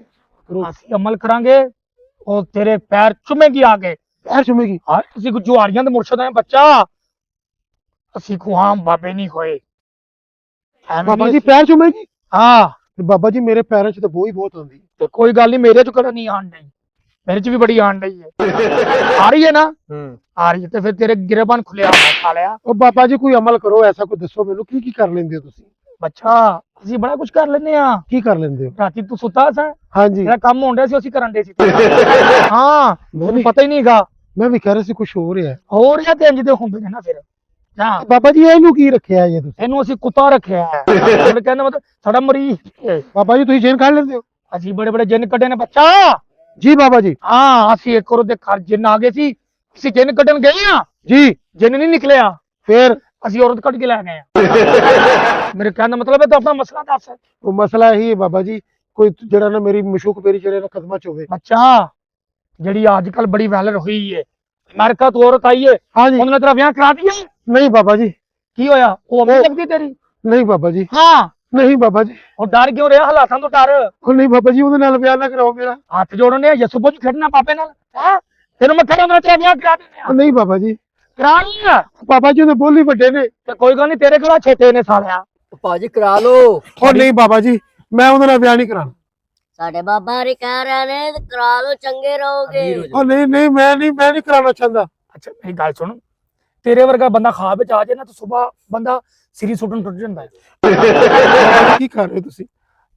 ਕਰੋ। ਅਸੀਂ ਅਮਲ ਕਰਾਂਗੇ, ਉਹ ਤੇਰੇ ਪੈਰ ਚੁੰਮੇਗੀ ਆ ਕੇ। ਪੈਰ ਚੁੰਮੇਗੀ? ਹਾਂ ਅਸੀਂ ਕੋ ਜੁਆਰੀਆਂ ਦੇ ਮੁਰਸ਼ਦ ਹੋਏ ਬੱਚਾ, ਅਸੀਂ ਕੋ ਆਮ ਬਾਬੇ ਨਹੀਂ ਹੋਏ। ਬਾਬਾ ਜੀ ਪੈਰ ਚੁੰਮੇਗੀ? ਹਾਂ ਤੇ ਬਾਬਾ ਜੀ ਮੇਰੇ ਪੈਰਾਂ 'ਚ ਤਾਂ ਬੋਝ ਬਹੁਤ ਆਉਂਦੀ ਹੈ। ਤੇ ਕੋਈ ਗੱਲ ਨਹੀਂ, ਮੇਰੇ 'ਚ ਕਿਹੜਾ ਨਹੀਂ ਆਣ ਡਈ, ਮੇਰੇ 'ਚ ਵੀ ਬੜੀ ਆਣ ਡਈ ਹੈ। ਆ ਰਹੀ ਹੈ ਨਾ? ਆ ਰਹੀ ਹੈ ਤੇ ਫਿਰ ਤੇਰੇ ਗਿਰਬਾਨ ਖੁੱਲਿਆ ਖਾ ਲਿਆ। ਉਹ ਬਾਬਾ ਜੀ ਕੋਈ ਅਮਲ ਕਰੋ, ਐਸਾ ਕੋਈ ਦੱਸੋ ਮੈਨੂੰ ਕੀ ਕਰ ਲੈਂਦੇ ਹੋ ਤੁਸੀਂ? ਬੱਚਾ ਅਸੀਂ ਬੜਾ ਕੁਝ ਕਰ ਲੈਂਦੇ ਆ। ਕੀ ਕਰ ਲੈਂਦੇ ਹੋ? ਰਾਤੀ ਤੂੰ ਸੁੱਤਾ ਸਾਂ, ਹਾਂਜੀ ਤੇਰਾ ਕੰਮ ਹੋਣ ਡਿਆ ਸੀ, ਅਸੀਂ ਕਰਨ ਦੇ ਸੀ। ਹਾਂ ਮੈਨੂੰ ਪਤਾ ਹੀ ਨਹੀਂਗਾ। ਮੈਂ ਵੀ ਕਹਿ ਰਿਹਾ ਸੀ ਕੁਝ ਹੋ ਰਿਹਾ ਹੈ। ਹੋਰ ਜਾਂ ਤੇ ਇੰਜ ਦੇ ਹੁੰਦੇ ਨੇ ਨਾ ਫਿਰ। ਹਾਂ ਬਾਬਾ ਜੀ ਇਹਨੂੰ ਕੀ ਰੱਖਿਆ ਜੇ ਤੁਸੀਂ? ਇਹਨੂੰ ਅਸੀਂ ਕੁੱਤਾ ਰੱਖਿਆ ਹੈ। ਮੇਰੇ ਕਹਿੰਦਾ ਮਤਲਬ ਸਾਡਾ ਮਰੀਜ਼ ਹੈ। ਬਾਬਾ ਜੀ ਤੁਸੀਂ ਜੇਨ ਕੱਢ ਲੈਂਦੇ ਹੋ? ਅਸੀਂ ਬੜੇ ਬੜੇ ਜਿੰਨ ਕੱਢੇ ਨੇ ਬੱਚਾ। ਜੀ ਬਾਬਾ ਜੀ। ਹਾਂ ਅਸੀਂ ਇੱਕ ਵਾਰ ਉਹਦੇ ਘਰ ਜਿੰਨ ਆ ਗਏ ਸੀ, ਅਸੀਂ ਜਿੰਨ ਕੱਢਣ ਗਏ ਆ, ਜੀ ਜਿੰਨ ਨਹੀਂ ਨਿਕਲਿਆ, ਫਿਰ ਅਸੀਂ ਔਰਤ ਕੱਢ ਕੇ ਲੈ ਗਏ ਆ। ਮੇਰੇ ਕਹਿਣ ਦਾ ਮਤਲਬ ਹੈ ਤਾਂ ਆਪਣਾ ਮਸਲਾ ਦੱਸ। ਉਹ ਮਸਲਾ ਇਹੀ ਹੈ ਬਾਬਾ ਜੀ, ਕੋਈ ਜਿਹੜਾ ਨਾ ਮੇਰੀ ਮਸ਼ੂਕ ਮੇਰੀ ਜਿਹੜੇ ਨਾ ਕਦਮਾਂ 'ਚ ਹੋਵੇ। ਬੱਚਾ ਜਿਹੜੀ ਅੱਜ ਕੱਲ ਬੜੀ ਵਾਇਰਲ ਹੋਈ ਹੈ, ਅਮਰੀਕਾ ਤੋਂ ਔਰਤ ਆਈ ਹੈ, ਹਾਂਜੀ। ਉਹਨੇ ਤੇਰਾ ਵਿਆਹ ਕਰਾ ਦਿਆ? ਨਹੀਂ ਬਾਬਾ ਜੀ। ਕੀ ਹੋਇਆ, ਉਹ ਅਮੀ ਲੱਗਦੀ ਤੇਰੀ? ਨਹੀਂ ਬਾਬਾ ਜੀ। ਹਾਂ ਨਹੀਂ ਬਾਬਾ ਜੀ। ਉਹ ਡਰ ਕਿਉਂ ਰਿਹਾ, ਹਾਲਾਤਾਂ ਤੋਂ ਡਰ? ਉਹ ਨਹੀਂ ਬਾਬਾ ਜੀ ਉਹਦੇ ਨਾਲ ਵਿਆਹ ਨਾ ਕਰਾਓ ਮੇਰਾ। ਹੱਥ ਜੋੜਨੇ ਯਸੂ ਬੁੱਝ ਖੇਡਣਾ ਪਾਪੇ ਨਾਲ ਹੈ? ਤੈਨੂੰ ਮੈਂ ਖੜਾ ਮੈਂ ਤੇਰਾ ਵਿਆਹ ਕਰਾ ਦਿੰਦੇ ਉਹ ਨਹੀਂ ਬਾਬਾ ਜੀ। ਕਰਾ ਲਿਆ ਬਾਬਾ ਜੀ ਉਹਦੇ ਬੋਲੀ ਵੱਡੇ ਨੇ। ਤੇ ਕੋਈ ਗੱਲ ਨਹੀਂ, ਤੇਰੇ ਕਿਹੜਾ ਛੇਟੇ ਨੇ ਸਾਲਿਆ। ਭਾਜੀ ਕਰਾ ਲੋ। ਉਹ ਨਹੀਂ ਬਾਬਾ ਜੀ ਮੈਂ ਉਹਦੇ ਨਾਲ ਵਿਆਹ ਨਹੀਂ ਕਰਾਉਣਾ। ਸਾਡੇ ਬਾਬਾ ਰੇ ਕਹਿ ਰਹੇ ਨੇ ਤੇ ਕਰਾ ਲੋ, ਚੰਗੇ ਰਹੋਗੇ। ਉਹ ਨਹੀਂ ਮੈਂ ਨਹੀਂ ਕਰਾਉਣਾ ਚਾਹੁੰਦਾ। ਅੱਛਾ ਮੇਰੀ ਗੱਲ ਸੁਣ, ਤੇਰੇ ਵਰਗਾ ਬੰਦਾ ਖਾਬ ਵਿੱਚ ਆ ਜਾਏ ਨਾ ਤਾਂ ਸਵੇਰ ਬੰਦਾ ਸਿਰੀ ਸੁੱਟਣ ਟੁੱਟ ਜਾਂਦਾ ਹੈ। ਬਾਬਾ ਜੀ ਕੀ ਕਰ ਰਹੇ ਹੋ ਤੁਸੀਂ?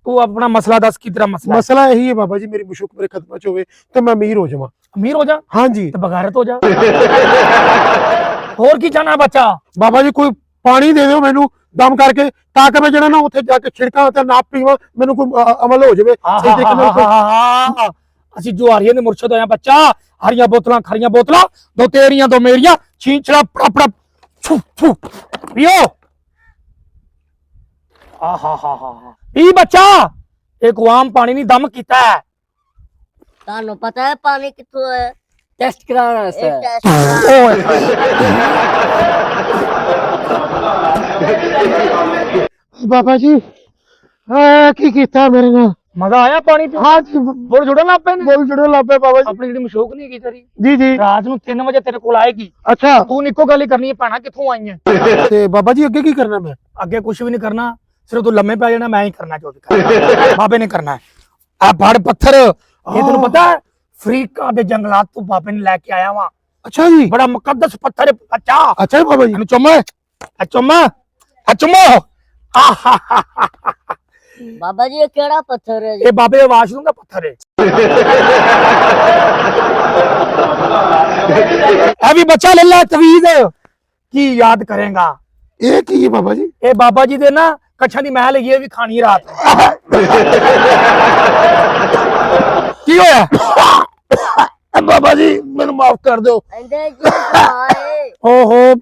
ਤੂੰ ਆਪਣਾ ਮਸਲਾ ਦੱਸ, ਕੀ ਤੇਰਾ ਮਸਲਾ? ਮਸਲਾ ਇਹੀ ਹੈ ਬਾਬਾ ਜੀ ਮੇਰੀ ਮਸ਼ੂਕ ਮੇਰੇ ਕਦਮਾਂ 'ਚ ਹੋਵੇ ਤੇ ਮੈਂ ਅਮੀਰ ਹੋ ਜਾਵਾਂ। ਅਮੀਰ ਹੋ ਜਾ ਹਾਂਜੀ। ਤੇ ਬਗਾਰਤ ਹੋ ਜਾ। ਹੋਰ ਕੀ ਚਾਹਨਾ ਬੱਚਾ? ਬਾਬਾ ਜੀ ਕੋਈ ਪਾਣੀ ਦੇ ਦਿਓ ਮੈਨੂੰ ਦਮ ਕਰਕੇ, ਤਾਂ ਕਿ ਮੈਂ ਜਿਹੜਾ ਨਾ ਉੱਥੇ ਜਾ ਕੇ ਛਿੜਕਾਂ ਤੇ ਨਾ ਪੀਵਾਂ, ਮੈਨੂੰ ਕੋਈ ਅਮਲ ਹੋ ਜਾਵੇ। ਸਹੀ ਤਰੀਕੇ ਨਾਲ ਕੋਈ- ਅਸੀਂ ਜੁਆਰੀਆਂ ਦੇ ਮੁਰਸ਼ਦ ਹੋਇਆ ਬੱਚਾ। ਹਰੀਆਂ ਬੋਤਲਾਂ ਖਰੀਆਂ ਬੋਤਲਾਂ, ਦੋ ਤੇਰੀਆਂ ਦੋ ਮੇਰੀਆਂ, ਛੀਂਚੜਾ ਪੜਾ ਛੂ ਛੂ ਪੀਓ। ਪੀ ਬੱਚਾ, ਇੱਕ ਆਮ ਪਾਣੀ ਨਹੀਂ ਦਮ ਕੀਤਾ ਹੈ। ਤੁਹਾਨੂੰ ਪਤਾ ਹੈ ਪਾਣੀ ਕਿੱਥੋਂ ਹੈ? ਟੈਸਟ ਕਰਾਉਣਾ ਓਏ ਬਾਬਾ ਜੀ ਕੀ ਕੀਤਾ ਮੇਰੇ ਨਾਲ? ਮਜ਼ਾ ਆਇਆ ਪਾਣੀ ਪੀ? ਹਾਂ ਜੀ ਬੋਲ ਜੁੜਨ ਲੱਗ ਪਏ ਨੇ। ਬੋਲ ਜੁੜੇ ਲੱਭੇ ਬਾਬਾ ਜੀ। ਆਪਣੀ ਜਿਹੜੀ ਮਸ਼ੂਕ ਨਹੀਂ ਕੀ ਤੇਰੀ, ਜੀ ਜੀ। ਰਾਤ ਨੂੰ 3 ਵਜੇ ਤੇਰੇ ਕੋਲ ਆਏਗੀ। ਅੱਛਾ ਤੂੰ ਇੱਕੋ ਗੱਲ ਹੀ ਕਰਨੀ ਹੈ, ਭੈਣਾ ਕਿੱਥੋਂ ਆਈ ਹੈ? ਤੇ ਬਾਬਾ ਜੀ ਅੱਗੇ ਕੀ ਕਰਨਾ ਮੈਂ? ਅੱਗੇ ਕੁਝ ਵੀ ਨਹੀਂ ਕਰਨਾ, ਸਿਰਫ ਤੂੰ ਲੰਮੇ ਪੈ ਜਾਣਾ, ਮੈਂ ਹੀ ਕਰਨਾ ਜੋ ਵੀ ਕਰਨਾ। ਬਾਬੇ ਨੇ ਕਰਨਾ ਹੈ। ਆ ਬੜ ਪੱਥਰ, ਇਹ ਤੈਨੂੰ ਪਤਾ ਹੈ ਅਫਰੀਕਾ ਦੇ ਜੰਗਲਾਤ ਤੋਂ ਬਾਬੇ ਨੇ ਲੈ ਕੇ ਆਇਆ ਵਾ। ਅੱਛਾ ਜੀ। ਬੜਾ ਮੁਕੱਦਸ ਪੱਥਰ ਹੈ ਬੱਚਾ। ਅੱਛਾ ਬਾਬਾ ਜੀ। ਇਹਨੂੰ ਚੁੰਮ। ਬਾਬਾ ਜੀ ਇਹ ਕਿਹੜਾ ਪੱਥਰ ਹੈ ਜੀ? ਇਹ ਬਾਬੇ ਵਾਸ਼ਰੂਮ ਦਾ ਪੱਥਰ ਹੈ। ਇਹ ਵੀ ਬੱਚਾ ਲੈ ਲੈ ਤਵੀਜ਼, ਕੀ ਯਾਦ ਕਰੇਗਾ? ਇਹ ਕੀ ਹੈ ਬਾਬਾ ਜੀ? ਇਹ ਬਾਬਾ ਜੀ ਦੇ ਨਾ ਕੱਛਾਂ ਦੀ ਮਹਿਲ ਹੈਗੀ, ਇਹ ਵੀ ਖਾਣੀ ਰਾਤ। ਕੀ ਹੋਇਆ? ਬਾਬਾ ਜੀ ਮੈਨੂੰ ਮਾਫ ਕਰ ਦਿਓ। ਕਹਿੰਦੇ ਜੀ ਆਏ। ਓਹੋ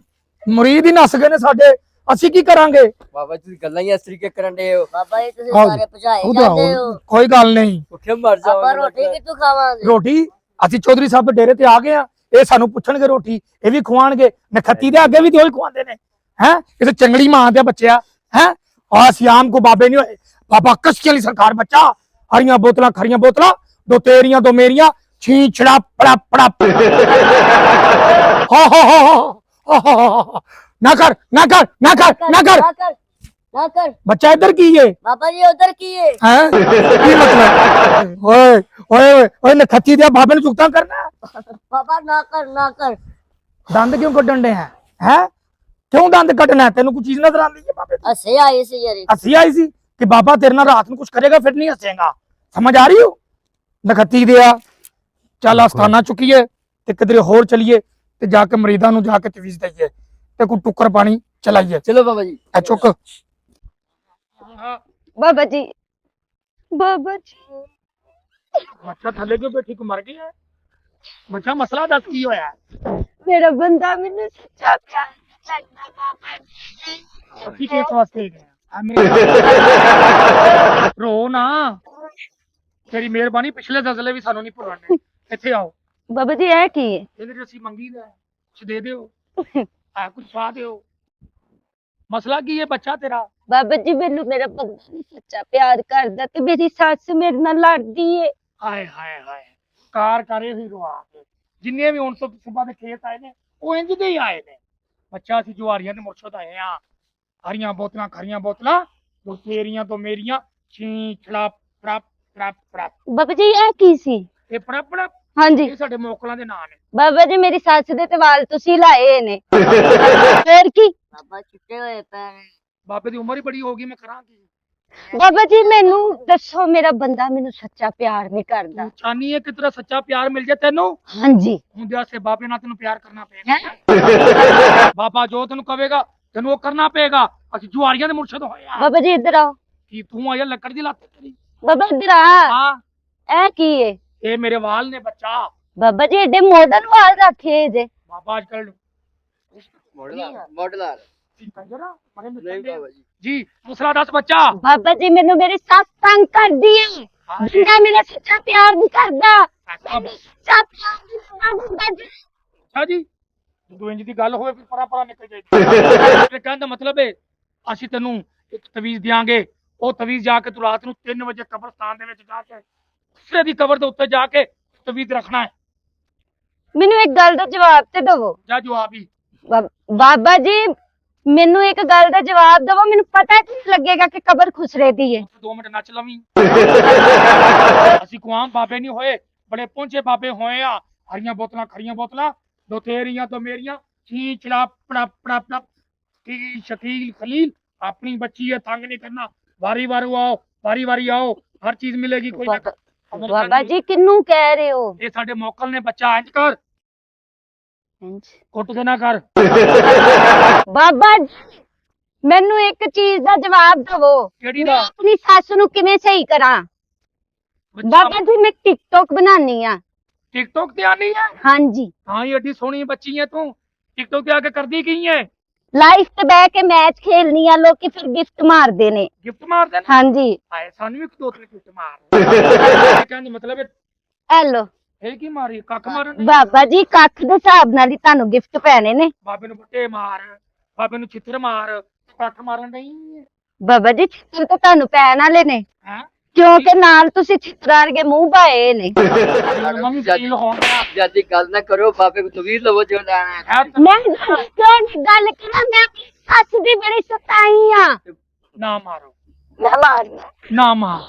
ਮੁਰੀਦ ਹੀ ਨਸ ਗਏ ਨੇ ਸਾਡੇ, ਅਸੀਂ ਕੀ ਕਰਾਂਗੇ? ਬਾਬਾ ਜੀ ਤੁਸੀਂ ਗੱਲਾਂ ਹੀ ਇਸ ਤਰੀਕੇ ਕਰਨ ਦੇ ਹੋ। ਬਾਬਾ ਜੀ ਤੁਸੀਂ ਆਓ ਸਾਰੇ ਭਜਾਏ ਉਹਦਾ ਜਾਂਦੇ ਹੋ। ਕੋਈ ਗੱਲ ਨਹੀਂ, ਭੁੱਖੇ ਮਰ ਜਾਓ। ਆਪਾਂ ਰੋਟੀ ਕਿੱਥੋਂ ਖਾਵਾਂਗੇ? ਰੋਟੀ ਅਸੀਂ ਚੌਧਰੀ ਸਾਹਿਬ ਦੇ ਡੇਰੇ ਤੇ ਆ ਗਏ ਆ, ਇਹ ਸਾਨੂੰ ਪੁੱਛਣਗੇ ਰੋਟੀ, ਇਹ ਵੀ ਖਵਾਣਗੇ। ਨਖੱਤੀ ਦੇ ਅੱਗੇ ਵੀ ਤੇ ਉਹੀ ਖਵਾਉਂਦੇ ਨੇ ਹੈ। ਇਹ ਚੰਗੜੀ ਮਾਂ ਦੇ ਬੱਚਿਆ ਹੈ। ਆ ਸਿਆਮ ਕੋ ਬਾਬੇ ਨਹੀਂ ਹੋਏ, ਬਾਬਾ ਕਸ਼ਤੀ ਵਾਲੀ ਸਰਕਾਰ ਬੱਚਾ। ਹਰੀਆਂ ਬੋਤਲਾਂ ਖਰੀਆਂ ਬੋਤਲਾਂ, ਦੋ ਤੇਰੀਆਂ ਦੋ ਮੇਰੀਆਂ, ਛੀ ਛੜਾ ਪੜਾ ਪੜਾ। ਨਾ ਕਰ। ना कर ਬੱਚਾ ਇੱਧਰ ਕੀ ਏ बाबा जी उधर की है ਹੈ ਕੀ ਮਤਲਬ ਓਏ ਓਏ ਓਏ ਨਖੱਤੀ ਦੇ ਬਾਬੇ ਨੂੰ ਚੁਗਤਾ ਕਰਨਾ बाबा ना कर ਦੰਦ ਕਿਉਂ ਕੱਢਣ ਦੇ ਹੈ ਕਿਉਂ ਦੰਦ ਕੱਢਣਾ ਹੈ? ਤੈਨੂੰ ਕੋਈ ਚੀਜ਼ ਨਜ਼ਰ ਆਉਂਦੀ ਹੈ ਬਾਬੇ ਦੀ? हंसे आई से यार ਹੱਸੀ ਆਈ ਸੀ ਕਿ ਬਾਬਾ ਤੇਰੇ ਨਾਲ ਰਾਤ ਨੂੰ ਕੁਝ ਕਰੇਗਾ ਫਿਰ ਨਹੀਂ ਹੱਸੇਗਾ ਸਮਝ ਆ ਰਹੀ ਹੋ ਨਖੱਤੀ ਦੇ ਆ ਚੱਲ ਆਸਥਾਨਾ ਚੁੱਕੀਏ ਤੇ ਕਿਧਰੇ ਹੋਰ ਚਲੀਏ ਤੇ ਜਾ ਕੇ ਮਰੀਦਾਂ ਨੂੰ ਜਾ ਕੇ ਤਵੀਜ਼ ਦਈਏ ਤੇ ਕੋਈ ਟੁੱਕਰ ਪਾਣੀ ਚਲਾਈਏ चलो बाबा जी ਐ ਚੁੱਕ ਬਾਬਾ ਜੀ ਬਾਬਾ ਜੀ ਬੱਚਾ ਥੱਲੇ ਕਿਉਂ ਬੈਠੀ ਕੋ ਮਰ ਗਈ ਹੈ ਬੱਚਾ ਮਸਲਾ ਦੱਸ ਕੀ ਹੋਇਆ ਮੇਰਾ ਬੰਦਾ ਮੈਨੂੰ ਸੱਚਾ ਪਿਆਰ ਕਰਦਾ ਬਾਬਾ ਜੀ ਅਸੀਂ ਕਿਸ ਵਾਸਤੇ ਗਏ ਆ ਮੇਰੇ ਰੋ ਨਾ ਤੇਰੀ ਮਿਹਰਬਾਨੀ ਪਿਛਲੇ ਜ਼ਲਜ਼ਲੇ ਵੀ ਸਾਨੂੰ ਨਹੀਂ ਭੁੱਲਣੇ ਇੱਥੇ ਆਓ ਬਾਬਾ ਜੀ ਇਹ ਕੀ ਹੈ ਇਹਦੇ ਚ ਅਸੀਂ ਮੰਗੀ ਦਾ ਕੁਛ ਦੇ ਦਿਓ ਆ ਕੁਛ ਪਾ ਦਿਓ ਮਸਲਾ ਕੀ ਹੈ ਬੱਚਾ ਤੇਰਾ ਬਾਬਾ ਜੀ ਮੈਨੂੰ ਮੇਰਾ ਬੰਦਾ ਸੱਚਾ ਪਿਆਰ ਕਰਦਾ ਤੇ ਮੇਰੀ ਸੱਸ ਮੇਰੇ ਨਾਲ ਲੜਦੀ ਏ ਹਾਏ ਹਾਏ ਹਾਏ ਕਾਰ ਕਰੇ ਹੀ ਰਵਾ ਕੇ ਜਿੰਨੇ ਵੀ ਹੁਣ ਤੋਂ ਸੁਬਾ ਦੇ ਖੇਤ ਆਏ ਨੇ ਉਹ ਇੰਜ ਦੇ ਹੀ ਆਏ ਨੇ ਬੱਚਾ ਅਸੀਂ ਜੁਆਰੀਆਂ ਦੇ ਮੁਰਸ਼ਦ ਆਏ ਆ ਹਰੀਆਂ ਬੋਤਲਾਂ ਖਰੀਆਂ ਬੋਤਲਾਂ ਉਹ ਤੇਰੀਆਂ ਤੋਂ ਮੇਰੀਆਂ ਛੀ ਛੜਾ ਪ੍ਰਪ ਪ੍ਰਪ ਪ੍ਰਪ ਬਾਬਾ ਜੀ ਇਹ ਕੀ ਸੀ ਇਹ ਪ੍ਰਪ ਪ੍ਰਪ ਹਾਂਜੀ ਇਹ ਸਾਡੇ ਮੋਕਲਾਂ ਦੇ ਨਾਂ ਨੇ ਬਾਬਾ ਜੀ ਮੇਰੀ ਸੱਸ ਦੇ ਤੇ ਵਾਲ ਤੁਸੀਂ ਲਾਏ ਨੇ ਫੇਰ ਕੀ बाबा छुट्टे हुए पैर ਬਾਬੇ ਦੀ ਉਮਰ ਹੀ ਬੜੀ ਹੋ ਗਈ ਮੈਂ ਕਰਾਂ ਕੀ ਬਾਬਾ ਜੀ ਮੈਨੂੰ ਦੱਸੋ ਮੇਰਾ ਬੰਦਾ ਮੈਨੂੰ ਸੱਚਾ ਪਿਆਰ ਨਹੀਂ ਕਰਦਾ ਤੂੰ ਚਾਹਨੀ ਹੈ ਕਿ ਤੇਰਾ ਸੱਚਾ ਪਿਆਰ ਮਿਲ ਜਾਏ ਤੈਨੂੰ ਹਾਂਜੀ ਹੁਣ ਜਿਵੇਂ ਬਾਬੇ ਨਾਲ ਤੈਨੂੰ ਪਿਆਰ ਕਰਨਾ ਪਏਗਾ ਬਾਬਾ ਜੋ ਤੈਨੂੰ ਕਹੇਗਾ ਤੈਨੂੰ ਉਹ ਕਰਨਾ ਪਏਗਾ ਅਸੀਂ ਜੁਆਰੀਆਂ ਦੇ ਮੁਰਸ਼ਦ ਹੋਏ ਆ ਬਾਬਾ ਜੀ ਇੱਧਰ ਆਓ ਕੀ ਤੂੰ ਆਇਆ ਲੱਕੜ ਦੀ ਲੱਤ ਤੇਰੀ ਬਾਬਾ ਇੱਧਰ ਆ ਹਾਂ ਇਹ ਕੀ ਏ ਇਹ ਮੇਰੇ ਵਾਲ ਨੇ ਬੱਚਾ ਬਾਬਾ ਜੀ ਏਡੇ ਮਾਡਰਨ ਵਾਲ ਰੱਖੇ ਜੇ ਬਾਬਾ ਅੱਜ ਕੱਲ मॉडल नहीं बाबा जी ਜੀ ਦੂਸਰਾ ਦੱਸ ਬੱਚਾ ਬਾਬਾ ਜੀ ਮੈਨੂੰ ਮੇਰੀ ਸੱਸ ਤੰਗ ਕਰਦੀ ਏ ਬੰਦਾ ਮੇਰਾ ਸੱਚਾ ਪਿਆਰ ਨਹੀਂ ਕਰਦਾ ਸੱਚਾ ਪਿਆਰ ਨਹੀਂ ਕਰਦਾ ਬਾਬਾ ਜੀ ਅੱਛਾ ਜੀ ਜਦੋਂ ਇੰਜ ਦੀ ਗੱਲ ਹੋਵੇ ਫਿਰ ਪਰਾ ਪਰਾ ਨਿਕਲ ਜਾਈਦਾ ਤੇ ਕਹਿਣ ਦਾ ਮਤਲਬ ਹੈ ਅਸੀਂ ਤੈਨੂੰ ਇੱਕ ਤਵੀਜ਼ ਦਿਆਂਗੇ ਉਹ ਤਵੀਜ਼ ਜਾ ਕੇ ਤੂੰ ਰਾਤ ਨੂੰ 3 ਵਜੇ ਕਬਰਸਤਾਨ ਦੇ ਵਿੱਚ ਜਾ ਕੇ ਉਸੇ ਦੀ ਕਬਰ ਦੇ ਉੱਤੇ ਜਾ ਕੇ ਤਵੀਜ਼ ਰੱਖਣਾ ਹੈ ਮੈਨੂੰ ਇੱਕ ਗੱਲ ਦਾ ਜਵਾਬ ਤੇ ਦਿਵੋ ਜਾਂ ਜਵਾਬ ਹੀ ਬਾਬਾ ਜੀ ਮੈਨੂੰ ਇੱਕ ਗੱਲ ਦਾ ਜਵਾਬ ਦਿਵੋ ਮੈਨੂੰ ਪਤਾ ਕਿਵੇਂ ਲੱਗੇਗਾ ਕਿ ਕਬਰ ਖੁਸਰੇ ਦੀ ਏ 2 ਮਿੰਟ ਨੱਚ ਲਵੀਂ ਅਸੀਂ ਕੁਆਮ ਬਾਬੇ ਨਹੀਂ ਹੋਏ ਬੜੇ ਪਹੁੰਚੇ ਬਾਬੇ ਹੋਏ ਆ ਹਰੀਆਂ ਬੋਤਲਾਂ ਖਰੀਆਂ ਬੋਤਲਾਂ ਦੋ ਤੇਰੀਆਂ ਤੋਂ ਮੇਰੀਆਂ ਛੀ ਛੜਾ ਪੜਾ ਪੜਾ ਪੜਾ ਕੀ ਸ਼ਕੀਲ ਖਲੀਲ ਆਪਣੀ ਬੱਚੀ ਹੈ ਤੰਗ ਨਹੀਂ ਕਰਨਾ ਵਾਰੀ ਵਾਰੀ ਆਓ ਹਰ ਚੀਜ਼ ਮਿਲੇਗੀ ਕੋਈ ਨਾ ਬਾਬਾ ਜੀ ਕਿੰਨੂੰ ਕਹਿ ਰਹੇ ਹੋ ਇਹ ਸਾਡੇ ਮੌਕਲ ਨੇ ਬੱਚਾ ਇੰਜ ਕਰ ਕੁੱਟ ਕੇ ਨਾ ਕਰ ਬਾਬਾ ਜੀ ਮੈਨੂੰ ਇੱਕ ਚੀਜ਼ ਦਾ ਜਵਾਬ ਦਿਵੋ ਕਿਹੜੀ ਮੈਂ ਦਾ ਆਪਣੀ ਸੱਸ ਨੂੰ ਕਿਵੇਂ ਸਹੀ ਕਰਾਂ ਬਾਬਾ ਜੀ ਮੈਂ ਟਿਕਟੋਕ ਬਣਾਉਣੀ ਆ ਟਿਕਟੋਕ ਤੇ ਆਨੀ ਹੈ ਹਾਂਜੀ ਹਾਂ ਇਹ ਏਡੀ ਸੋਹਣੀ ਬੱਚੀ ਹੈ ਤੂੰ ਟਿਕਟੋਕ ਤੇ ਆ ਕੇ ਕਰਦੀ ਕੀ ਹੈ ਲਾਈਵ ਤੇ ਬਹਿ ਕੇ ਮੈਚ ਖੇਲਣੀ ਆ ਲੋਕੀ ਫਿਰ ਗਿਫਟ ਮਾਰਦੇ ਨੇ ਗਿਫਟ ਮਾਰਦੇ ਨੇ ਹਾਂਜੀ ਹਾਏ ਸਾਨੂੰ ਵੀ ਇੱਕ ਦੋ ਤਿੰਨ ਗਿਫਟ ਮਾਰ ਕਹਿਣ ਦਾ ਮਤਲਬ ਹੈਲੋ ਇਹ ਕੀ ਮਾਰੀ ਕੱਖ ਮਾਰਨ ਡਈ? ਬਾਬਾ ਜੀ ਕੱਖ ਦੇ ਹਿਸਾਬ ਨਾਲ ਹੀ ਤੁਹਾਨੂੰ ਗਿਫਟ ਪੈਣੇ ਨੇ ਬਾਬੇ ਨੂੰ ਬੱਟੇ ਮਾਰ ਬਾਬੇ ਨੂੰ ਚਿੱਤਰ ਮਾਰ ਕੱਖ ਮਾਰਨ ਨਹੀਂ ਬਾਬਾ ਜੀ ਛਿੱਤਰ ਤਾਂ ਤੁਹਾਨੂੰ ਪੈਣ ਵਾਲੇ ਨੇ ਹੈ ਕਿਉਂਕਿ ਨਾਲ ਤੁਸੀਂ ਛਿੱਤਰਾਂ ਵਰਗੇ ਮੂੰਹ ਪਾਏ ਨੇ ਮੰਮੀ ਫੀਲ ਹੋਣ ਡਿਆ। ज्यादा गल ना करो बाबे को तवीर लवो जो लाना है ਹੈ ਤਾਂ- ਮੈਂ ਕਿਉਂ ਨੀ ਗੱਲ ਕਰਾਂ ਮੈਂ ਆਪਣੀ ਸੱਸ ਦੀ ਬੜੀ ਸਤਾਈ ਆ ਨਾ ਮਾਰੋ ਮੈਂ ਮਾਰਨਾ ਨਾ ਮਾਰ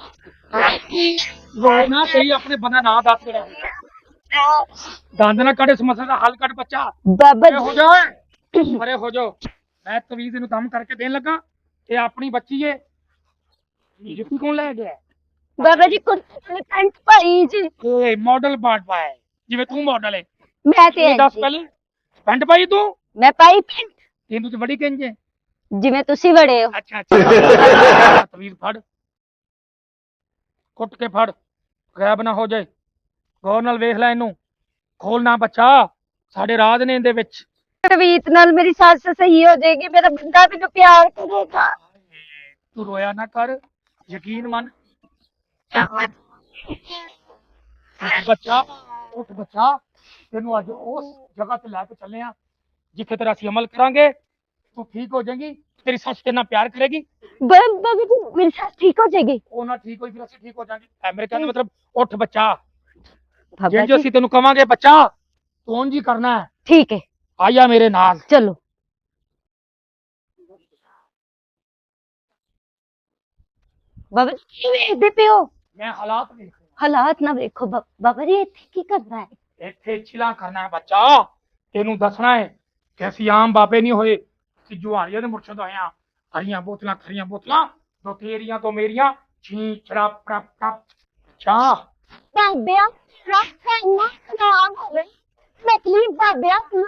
ਰੋ ਨਾ ਸਹੀ ਆਪਣੇ ਬੰਦਾ ਨਾ ਦੱਸ ਕਿਹੜਾ ਦੰਦ ਨਾ ਕੱਢ ਇਸ ਮਸਲੇ ਦਾ ਹੱਲ ਕੱਢ ਬੱਚਾ ਬਾਬਾ ਅਰੇ ਹੋ ਜੀ ਜਾ ਓਏ ਅਰੇ ਹੋ ਜਾ ਮੈਂ ਤਵੀਜ਼ ਨੂੰ ਦਮ ਕਰਕੇ ਦੇਣ ਲੱਗਾ ਇਹ ਆਪਣੀ ਬੱਚੀ ਏ ਇਹ ਕੌਣ ਲੈ ਗਿਆ ਬਾਬਾ ਜੀ ਕੁਰਤੇ ਪੈਂਟ ਪਾਈ ਜੀ ਏ ਮਾਡਲ ਪਾਟ ਪਾਇਆ ਜਿਵੇਂ ਤੂੰ ਮਾਡਲ ਹੈ ਮੈਂ ਤੇ ਇਹ ਦੱਸ ਜੀ। ਪਹਿਲੇ ਪੈਂਟ ਪਾਈ ਤੂੰ ਮੈਂ ਪਾਈ ਪੈਂਟ ਤੈਨੂੰ ਤੇ ਬੜੀ ਕਹਿੰਦੇ ਜਿਵੇਂ ਤੁਸੀਂ ਵੜੇ ਹੋ ਅੱਛਾ ਅੱਛਾ ਤਵੀਜ਼ ਫੜ ਕੁੱਟ ਕੇ ਫੜ ਗਾਇਬ ਨਾ ਹੋ ਜਾਏ ਗੌਰ ਨਾਲ ਵੇਖ ਲੈ ਇਹਨੂੰ ਖੋਲਣਾ ਬੱਚਾ ਸਾਡੇ ਰਾਜ ਨੇ ਇਹਦੇ ਵਿੱਚ ਤਵੀਤ ਨਾਲ ਮੇਰੀ ਸੱਸ ਸਹੀ ਹੋ ਜਾਏਗੀ ਮੇਰਾ ਬੰਦਾ ਮੈਨੂੰ ਪਿਆਰ ਕਰੇਗਾ ਤੂੰ ਰੋਇਆ ਨਾ ਕਰ ਯਕੀਨ ਮੰਨ ਬੱਚਾ ਉੱਠ ਬੱਚਾ ਤੈਨੂੰ ਅੱਜ ਉਸ ਜਗ੍ਹਾ ਤੇ ਲੈ ਕੇ ਚੱਲੇ ਆ ਜਿੱਥੇ ਤੇਰਾ ਅਸੀਂ ਅਮਲ ਕਰਾਂਗੇ ਤੂੰ ਠੀਕ ਹੋ ਜਾਏਗੀ ਤੇਰੀ ਸੱਸ ਤੇਰੇ ਨਾਲ ਪਿਆਰ ਕਰੇਗੀ ਬਾਬਾ ਜੀ ਮੇਰੀ ਸੱਸ ਠੀਕ ਹੋ ਜਾਏਗੀ ਉਹ ਨਾ ਠੀਕ ਹੋਈ ਫਿਰ ਅਸੀਂ ਠੀਕ ਹੋ ਜਾਾਂਗੇ ਮੇਰੇ ਕਹਿੰਦਾ ਮਤਲਬ ਉੱਠ ਬੱਚਾ ਬਾਬਾ ਜੇ ਜੀ ਅਸੀਂ ਤੈਨੂੰ ਕਵਾਂਗੇ ਬੱਚਾ ਤੂੰ ਉਂਝ ਹੀ ਕਰਨਾ ਹੈ ਠੀਕ ਹੈ ਆਇਆ ਮੇਰੇ ਨਾਲ ਚਲੋ ਬਾਬਾ ਜੀ ਕੀ ਵੇਖਦੇ ਪਿਓ? ਮੈਂ ਹਾਲਾਤ ਵੇਖ ਰਿਹਾ ਹਾਲਾਤ ਨਾ ਵੇਖੋ ਬਾਬਾ ਜੀ, ਇੱਥੇ ਕੀ ਕਰਨਾ ਹੈ? ਇੱਥੇ ਚਿਲਾ ਕਰਨਾ ਹੈ ਬੱਚਾ। ਤੈਨੂੰ ਦੱਸਣਾ ਹੈ ਕਿ ਅਸੀਂ ਆਮ ਬਾਬੇ ਨਹੀਂ ਹੋਏ, ਅਸੀਂ ਜੁਹਾਰੀਆਂ ਦੇ ਮੁਰਸ਼ਦ ਹੋਏ ਆ। ਹਰੀਆਂ ਬੋਤਲਾਂ ਖਰੀਆਂ ਬੋਤਲਾਂ, ਦੋ ਤੇਰੀਆਂ ਤੋਂ ਮੇਰੀਆਂ, ਛੀ ਛੜਾ ਪ੍ਰਪ ਪ੍ਰਪ ਚਾਹ। ਬਾਬਿਆਂ ਰੱਖਾ ਨਾ ਨਾਮ ਹੋਵੇ, ਨਕਲੀ ਬਾਬਿਆਂ ਨੂੰ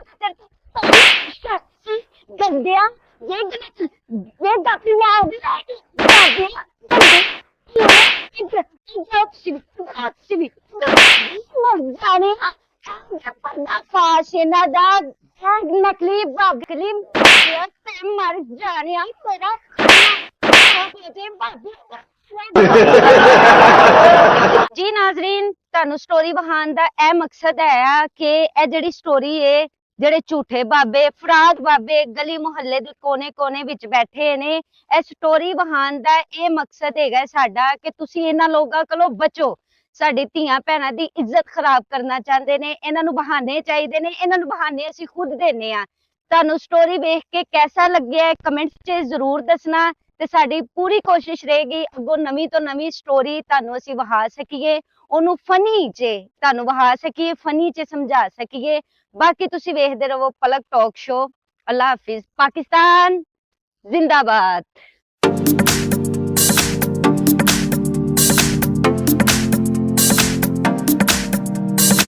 ਸ਼ਕਤੀ ਗੰਦਿਆਂ ਇਹ ਗਾਤੀ ਨਾ ਆਉਂਦੀ ਬਾਬਿਆਂ ਜਾਣੇ ਪਰਦਾ ਫਾਸ਼ ਇਹਨਾਂ ਦਾ ਨਕਲੀ ਬਾਬਲੀ ਤੇ ਮਰ ਜਾਣਿਆ ਮੇਰਾ ਜੀ ਨਾਜ਼ਰੀਨ, ਤੁਹਾਨੂੰ ਸਟੋਰੀ ਵਹਾਉਣ ਦਾ ਇਹ ਮਕਸਦ ਹੈ ਕਿ ਇਹ ਜਿਹੜੀ ਸਟੋਰੀ ਏ, ਜਿਹੜੇ ਝੂਠੇ ਬਾਬੇ, ਫਰਾਡ ਬਾਬੇ ਗਲੀ ਮੁਹੱਲੇ ਦੇ ਕੋਨੇ-ਕੋਨੇ ਵਿੱਚ ਬੈਠੇ ਨੇ, ਇਹ ਸਟੋਰੀ ਵਹਾਉਣ ਦਾ ਇਹ ਮਕਸਦ ਹੈਗਾ ਸਾਡਾ ਕਿ ਤੁਸੀਂ ਇਹਨਾਂ ਲੋਕਾਂ ਕੋਲੋਂ ਬਚੋ। ਸਾਡੀ ਧੀਆਂ ਭੈਣਾਂ ਦੀ ਇੱਜ਼ਤ ਖਰਾਬ ਕਰਨਾ ਚਾਹੁੰਦੇ ਨੇ, ਇਹਨਾਂ ਨੂੰ ਬਹਾਨੇ ਚਾਹੀਦੇ ਨੇ, ਇਹਨਾਂ ਨੂੰ ਬਹਾਨੇ ਅਸੀਂ ਖੁਦ ਦਿੰਨੇ ਆ। ਤੁਹਾਨੂੰ ਸਟੋਰੀ ਵੇਖ ਕੇ ਕੈਸਾ ਲੱਗਿਆ ਕਮੈਂਟਸ 'ਚ ਜ਼ਰੂਰ ਦੱਸਣਾ, ਤੇ ਸਾਡੀ ਪੂਰੀ ਕੋਸ਼ਿਸ਼ ਰਹੇਗੀ ਅੱਗੋਂ ਨਵੀਂ ਤੋਂ ਨਵੀਂ ਸਟੋਰੀ ਤੁਹਾਨੂੰ ਅਸੀਂ ਵਹਾ ਸਕੀਏ, ਉਹਨੂੰ ਫਨੀ 'ਚ ਤੁਹਾਨੂੰ ਵਹਾ ਸਕੀਏ, ਫਨੀ 'ਚ ਸਮਝਾ ਸਕੀਏ। ਬਾਕੀ ਤੁਸੀਂ ਵੇਖਦੇ ਰਹੋ ਪਲਕ ਟਾਕ ਸ਼ੋ। ਅੱਲਾ ਹਾਫਿਜ਼। ਪਾਕਿਸਤਾਨ ਜ਼ਿੰਦਾਬਾਦ।